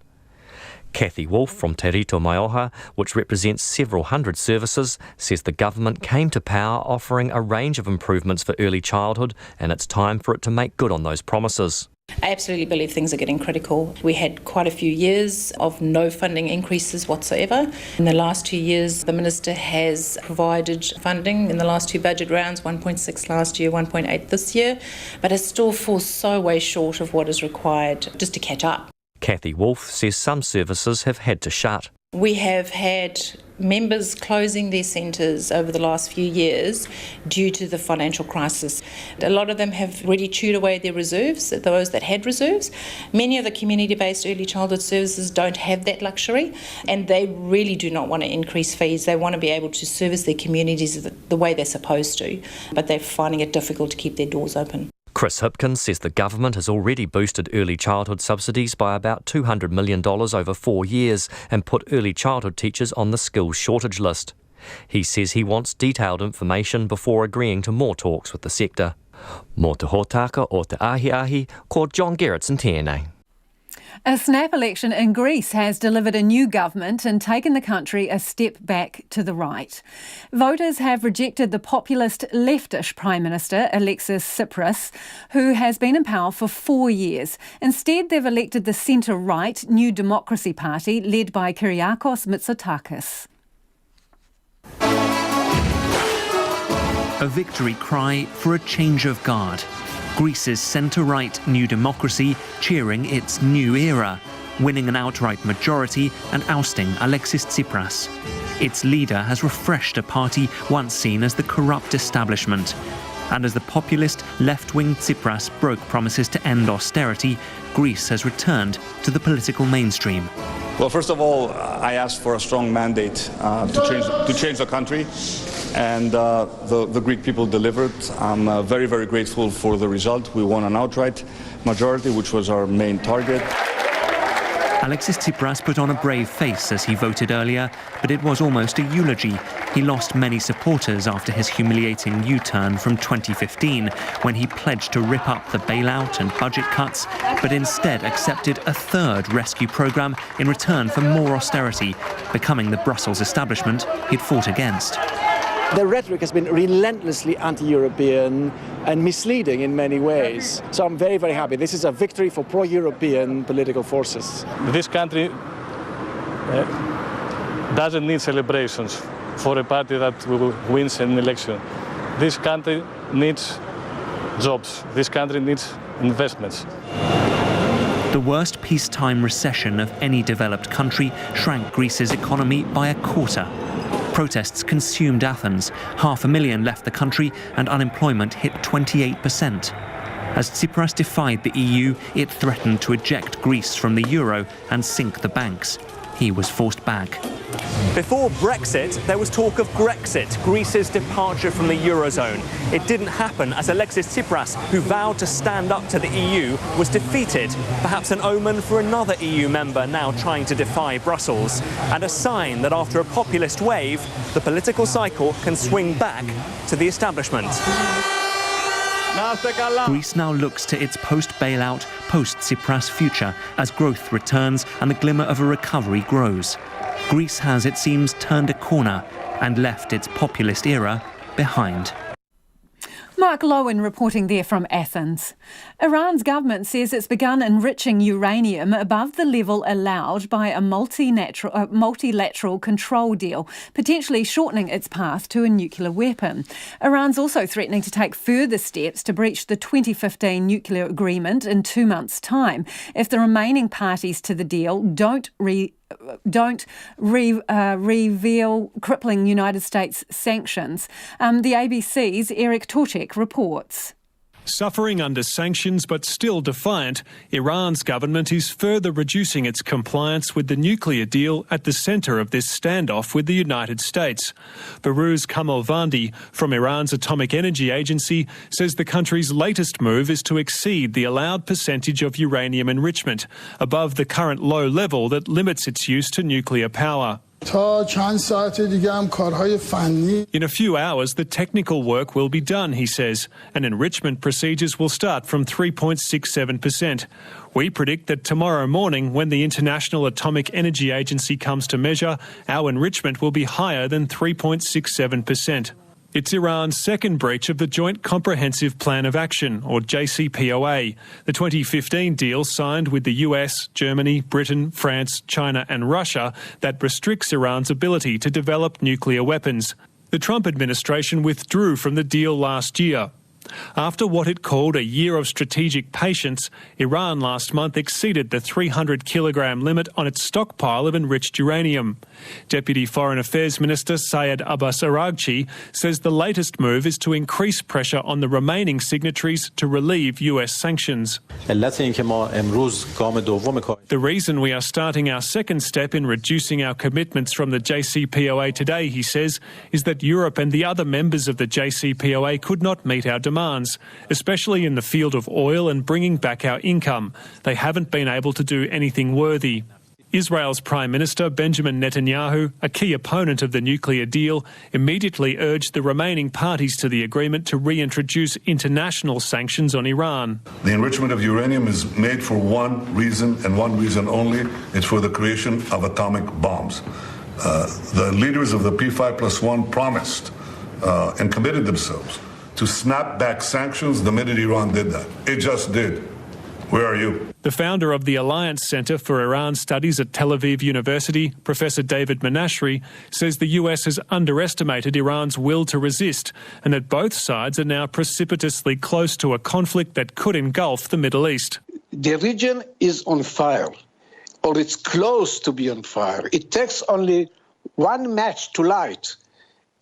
Speaker 9: Kathy Wolfe from Te Rito Maioha, which represents several hundred services, says the government came to power offering a range of improvements for early childhood, and it's time for it to make good on those promises.
Speaker 23: I absolutely believe things are getting critical. We had quite a few years of no funding increases whatsoever. In the last 2 years, the Minister has provided funding in the last 2 budget rounds, 1.6 last year, 1.8 this year, but it still falls so way short of what is required just to catch up.
Speaker 9: Kathy Wolfe says some services have had to shut.
Speaker 23: We have had members closing their centres over the last few years due to the financial crisis. A lot of them have really chewed away their reserves, those that had reserves. Many of the community-based early childhood services don't have that luxury, and they really do not want to increase fees. They want to be able to service their communities the way they're supposed to, but they're finding it difficult to keep their doors open.
Speaker 9: Chris Hipkins says the government has already boosted early childhood subsidies by about $200 million over 4 years and put early childhood teachers on the skills shortage list. He says he wants detailed information before agreeing to more talks with the sector. Mō te hōtaka o te ahiahi, ko John Gerritsen tēnei.
Speaker 4: A snap election in Greece has delivered a new government and taken the country a step back to the right. Voters have rejected the populist leftish Prime Minister Alexis Tsipras, who has been in power for 4 years. Instead, they've elected the centre-right New Democracy Party, led by Kyriakos Mitsotakis.
Speaker 24: A victory cry for a change of guard. Greece's centre-right New Democracy cheering its new era, winning an outright majority and ousting Alexis Tsipras. Its leader has refreshed a party once seen as the corrupt establishment. And as the populist left-wing Tsipras broke promises to end austerity, Greece has returned to the political mainstream.
Speaker 15: Well, first of all, I asked for a strong mandate to change the country, and the Greek people delivered. I'm very, very grateful for the result. We won an outright majority, which was our main target.
Speaker 24: Alexis Tsipras put on a brave face as he voted earlier, but it was almost a eulogy. He lost many supporters after his humiliating U-turn from 2015, when he pledged to rip up the bailout and budget cuts, but instead accepted a third rescue programme in return for more austerity, becoming the Brussels establishment he'd fought against.
Speaker 16: The rhetoric has been relentlessly anti-European and misleading in many ways. So I'm very, very happy. This is a victory for pro-European political forces.
Speaker 17: This country doesn't need celebrations for a party that wins an election. This country needs jobs. This country needs investments.
Speaker 24: The worst peacetime recession of any developed country shrank Greece's economy by a quarter. Protests consumed Athens. 500,000 left the country and unemployment hit 28%. As Tsipras defied the EU, it threatened to eject Greece from the euro and sink the banks. He was forced back.
Speaker 18: Before Brexit, there was talk of Grexit, Greece's departure from the Eurozone. It didn't happen as Alexis Tsipras, who vowed to stand up to the EU, was defeated. Perhaps an omen for another EU member now trying to defy Brussels. And a sign that after a populist wave, the political cycle can swing back to the establishment.
Speaker 24: Greece now looks to its post-bailout, post-Tsipras future as growth returns and the glimmer of a recovery grows. Greece has, it seems, turned a corner and left its populist era behind.
Speaker 4: Mark Lowen reporting there from Athens. Iran's government says it's begun enriching uranium above the level allowed by a multilateral control deal, potentially shortening its path to a nuclear weapon. Iran's also threatening to take further steps to breach the 2015 nuclear agreement in 2 months' time if the remaining parties to the deal don't reveal crippling United States sanctions. The ABC's Eric Torchek reports.
Speaker 25: Suffering under sanctions but still defiant, Iran's government is further reducing its compliance with the nuclear deal at the centre of this standoff with the United States. Behrouz Kamalvandi from Iran's Atomic Energy Agency says the country's latest move is to exceed the allowed percentage of uranium enrichment, above the current low level that limits its use to nuclear power. In a few hours, the technical work will be done, he says, and enrichment procedures will start from 3.67%. We predict that tomorrow morning, when the International Atomic Energy Agency comes to measure, our enrichment will be higher than 3.67%. It's Iran's second breach of the Joint Comprehensive Plan of Action, or JCPOA, the 2015 deal signed with the US, Germany, Britain, France, China and Russia that restricts Iran's ability to develop nuclear weapons. The Trump administration withdrew from the deal last year. After what it called a year of strategic patience, Iran last month exceeded the 300-kilogram limit on its stockpile of enriched uranium. Deputy Foreign Affairs Minister Syed Abbas Araghchi says the latest move is to increase pressure on the remaining signatories to relieve US sanctions. The reason we are starting our second step in reducing our commitments from the JCPOA today, he says, is that Europe and the other members of the JCPOA could not meet our demands, especially in the field of oil and bringing back our income. They haven't been able to do anything worthy. Israel's Prime Minister Benjamin Netanyahu, a key opponent of the nuclear deal, immediately urged the remaining parties to the agreement to reintroduce international sanctions on Iran.
Speaker 26: The enrichment of uranium is made for one reason and one reason only. It's for the creation of atomic bombs. The leaders of the P5+1 promised and committed themselves to snap back sanctions the minute Iran did that. It just did. Where are you?
Speaker 25: The founder of the Alliance Centre for Iran Studies at Tel Aviv University, Professor David Menashri, says the US has underestimated Iran's will to resist and that both sides are now precipitously close to a conflict that could engulf the Middle East.
Speaker 27: The region is on fire, or it's close to be on fire. It takes only one match to light,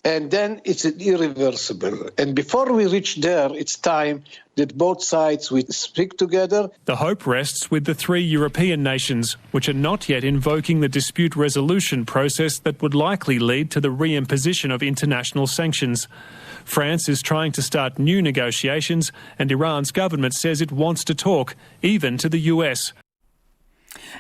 Speaker 27: and then it's irreversible. And before we reach there, it's time that both sides will speak together.
Speaker 25: The hope rests with the 3 European nations, which are not yet invoking the dispute resolution process that would likely lead to the reimposition of international sanctions. France is trying to start new negotiations, and Iran's government says it wants to talk, even to the US.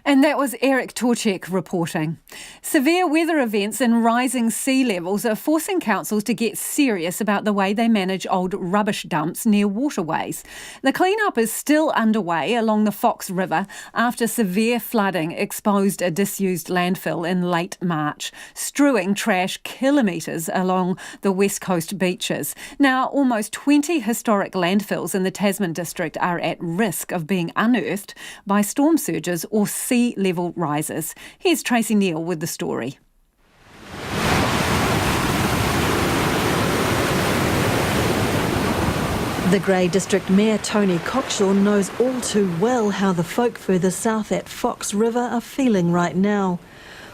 Speaker 4: And that was Eric Torchek reporting. Severe weather events and rising sea levels are forcing councils to get serious about the way they manage old rubbish dumps near waterways. The clean-up is still underway along the Fox River after severe flooding exposed a disused landfill in late March, strewing trash kilometres along the west coast beaches. Now, almost 20 historic landfills in the Tasman district are at risk of being unearthed by storm surges or sea level rises. Here's Tracy Neal with the story.
Speaker 1: The Grey District Mayor Tony Cockshaw knows all too well how the folk further south at Fox River are feeling right now.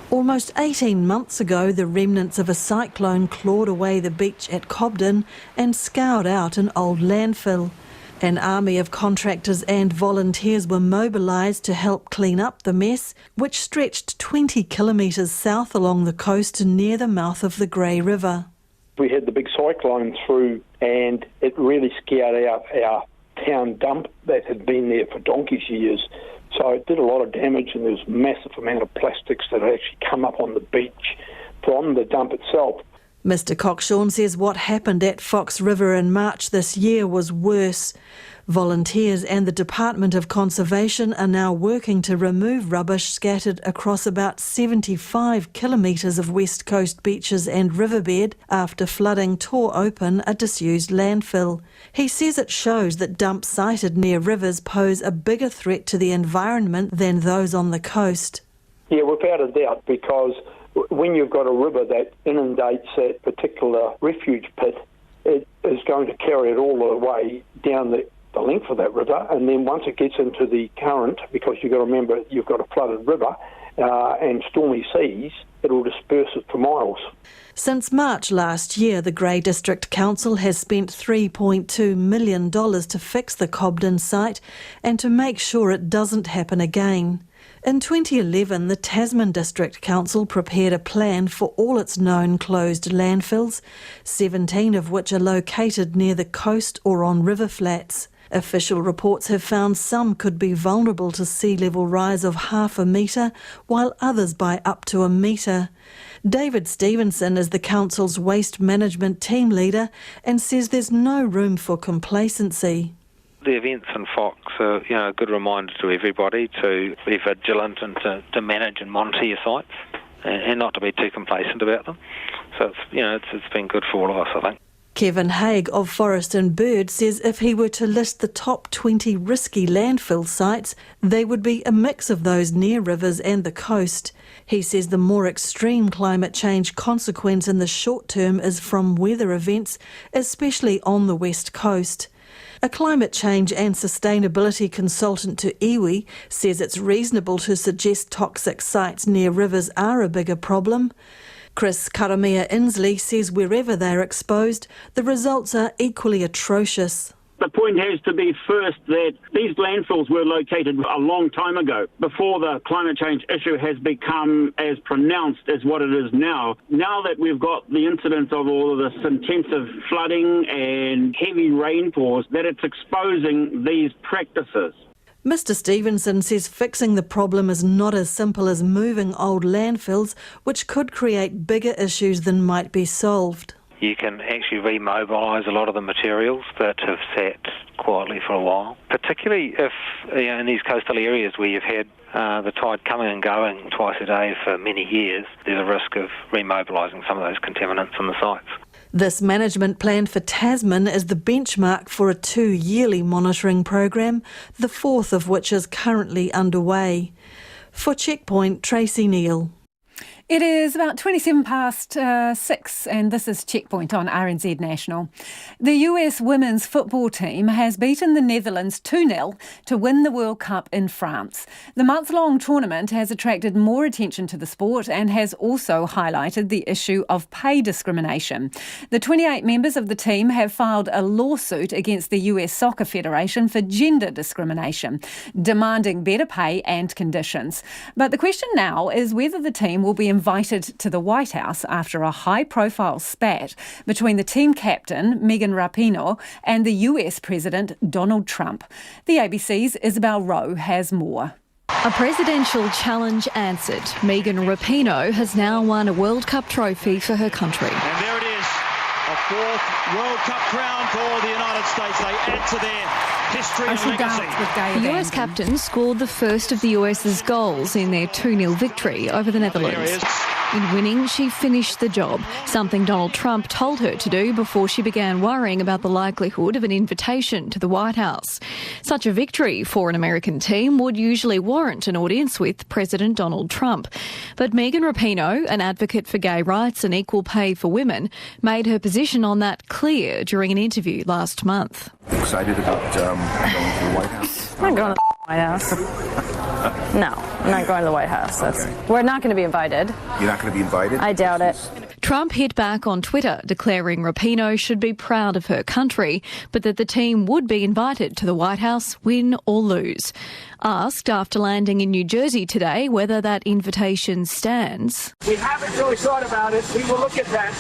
Speaker 1: Almost 18 months ago, the remnants of a cyclone clawed away the beach at Cobden and scoured out an old landfill. An army of contractors and volunteers were mobilised to help clean up the mess, which stretched 20 kilometres south along the coast near the mouth of the Grey River.
Speaker 3: We had the big cyclone through and it really scared out our town dump that had been there for donkey's years. So it did a lot of damage, and there was a massive amount of plastics that had actually come up on the beach from the dump itself.
Speaker 1: Mr Cockshaw says what happened at Fox River in March this year was worse. Volunteers and the Department of Conservation are now working to remove rubbish scattered across about 75 kilometres of west coast beaches and riverbed after flooding tore open a disused landfill. He says it shows that dumps sited near rivers pose a bigger threat to the environment than those on the coast.
Speaker 3: Yeah, without a doubt, because when you've got a river that inundates that particular refuge pit, it is going to carry it all the way down the length of that river, and then once it gets into the current, because you've got to remember you've got a flooded river and stormy seas, it will disperse it for miles.
Speaker 1: Since March last year, the Grey District Council has spent $3.2 million to fix the Cobden site and to make sure it doesn't happen again. In 2011, the Tasman District Council prepared a plan for all its known closed landfills, 17 of which are located near the coast or on river flats. Official reports have found some could be vulnerable to sea level rise of 0.5 metre, while others by up to 1 metre. David Stevenson is the council's waste management team leader and says there's no room for complacency.
Speaker 5: The events in Fox are, a good reminder to everybody to be vigilant and to manage and monitor your sites and not to be too complacent about them. So it's been good for all of us, I think.
Speaker 1: Kevin Haig of Forest and Bird says if he were to list the top 20 risky landfill sites, they would be a mix of those near rivers and the coast. He says the more extreme climate change consequence in the short term is from weather events, especially on the west coast. A climate change and sustainability consultant to iwi says it's reasonable to suggest toxic sites near rivers are a bigger problem. Chris Karamea Inslee says wherever they're exposed, the results are equally atrocious.
Speaker 6: The point has to be first that these landfills were located a long time ago, before the climate change issue has become as pronounced as what it is now. Now that we've got the incidence of all of this intensive flooding and heavy rainfalls, that it's exposing these practices.
Speaker 1: Mr Stevenson says fixing the problem is not as simple as moving old landfills, which could create bigger issues than might be solved.
Speaker 5: You can actually remobilise a lot of the materials that have sat quietly for a while, particularly if in these coastal areas where you've had the tide coming and going twice a day for many years, there's a risk of remobilising some of those contaminants on the sites.
Speaker 1: This management plan for Tasman is the benchmark for a 2-yearly monitoring program, the 4th of which is currently underway. For Checkpoint, Tracy Neal.
Speaker 4: It is about 27 past 6 and this is Checkpoint on RNZ National. The US women's football team has beaten the Netherlands 2-0 to win the World Cup in France. The month-long tournament has attracted more attention to the sport and has also highlighted the issue of pay discrimination. The 28 members of the team have filed a lawsuit against the US Soccer Federation for gender discrimination, demanding better pay and conditions. But the question now is whether the team will be invited to the White House after a high-profile spat between the team captain, Megan Rapinoe, and the US President, Donald Trump. The ABC's Isabel Rowe has more.
Speaker 2: A presidential challenge answered. Megan Rapinoe has now won a World Cup trophy for her country.
Speaker 8: And there it is, a fourth World Cup crown for the United States. They add to their history and legacy.
Speaker 2: The US captain scored the first of the US's goals in their 2-0 victory over the Netherlands. In winning, she finished the job, something Donald Trump told her to do before she began worrying about the likelihood of an invitation to the White House. Such a victory for an American team would usually warrant an audience with President Donald Trump. But Megan Rapinoe, an advocate for gay rights and equal pay for women, made her position on that clear during an interview last month.
Speaker 12: Excited about going to the White House?
Speaker 13: I'm not going to the White House. No, I'm not going to the White House. We're not going to be invited.
Speaker 12: You're not going to be invited?
Speaker 13: I doubt it.
Speaker 2: Trump hit back on Twitter, declaring Rapinoe should be proud of her country, but that the team would be invited to the White House, win or lose. Asked after landing in New Jersey today whether that invitation stands.
Speaker 19: We haven't really thought about it. We will look at that.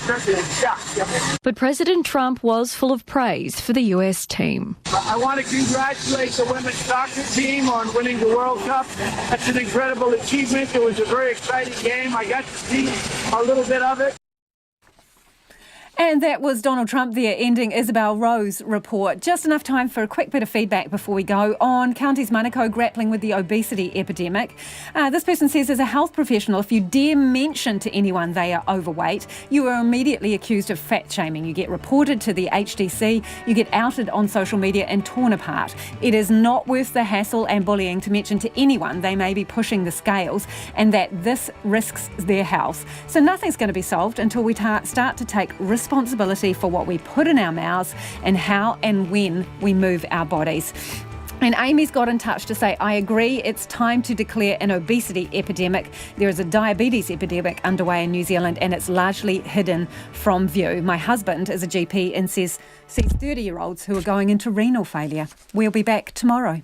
Speaker 2: But President Trump was full of praise for the US team.
Speaker 19: I want to congratulate the women's soccer team on winning the World Cup. That's an incredible achievement. It was a very exciting game. I got to see a little bit of it.
Speaker 4: And that was Donald Trump there ending Isabel Rowe's report. Just enough time for a quick bit of feedback before we go on Counties Manukau grappling with the obesity epidemic. This person says, as a health professional, if you dare mention to anyone they are overweight, you are immediately accused of fat shaming. You get reported to the HDC, you get outed on social media and torn apart. It is not worth the hassle and bullying to mention to anyone they may be pushing the scales and that this risks their health. So nothing's going to be solved until we start to take responsibility for what we put in our mouths and how and when we move our bodies. And Amy's got in touch to say, I agree, it's time to declare an obesity epidemic. There is a diabetes epidemic underway in New Zealand and it's largely hidden from view. My husband is a GP and sees 30-year-olds who are going into renal failure. We'll be back tomorrow.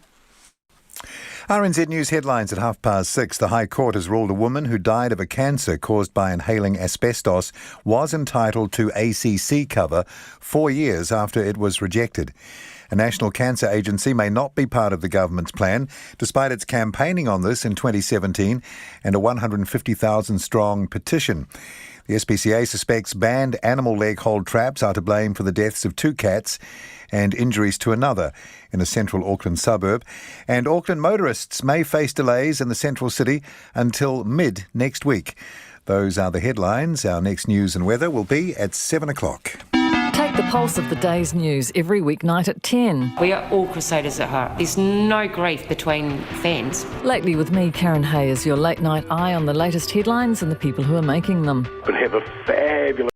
Speaker 20: RNZ News headlines at 6:30. The High Court has ruled a woman who died of a cancer caused by inhaling asbestos was entitled to ACC cover 4 years after it was rejected. A National Cancer Agency may not be part of the government's plan, despite its campaigning on this in 2017 and a 150,000-strong petition. The SPCA suspects banned animal leg hold traps are to blame for the deaths of 2 cats and injuries to another in a central Auckland suburb. And Auckland motorists may face delays in the central city until mid next week. Those are the headlines. Our next news and weather will be at 7 o'clock.
Speaker 21: Take the pulse of the day's news every weeknight at 10.
Speaker 28: We are all Crusaders at heart. There's no grief between fans.
Speaker 21: Lately with me, Karen Hay, as your late night eye on the latest headlines and the people who are making them.
Speaker 29: But have a fabulous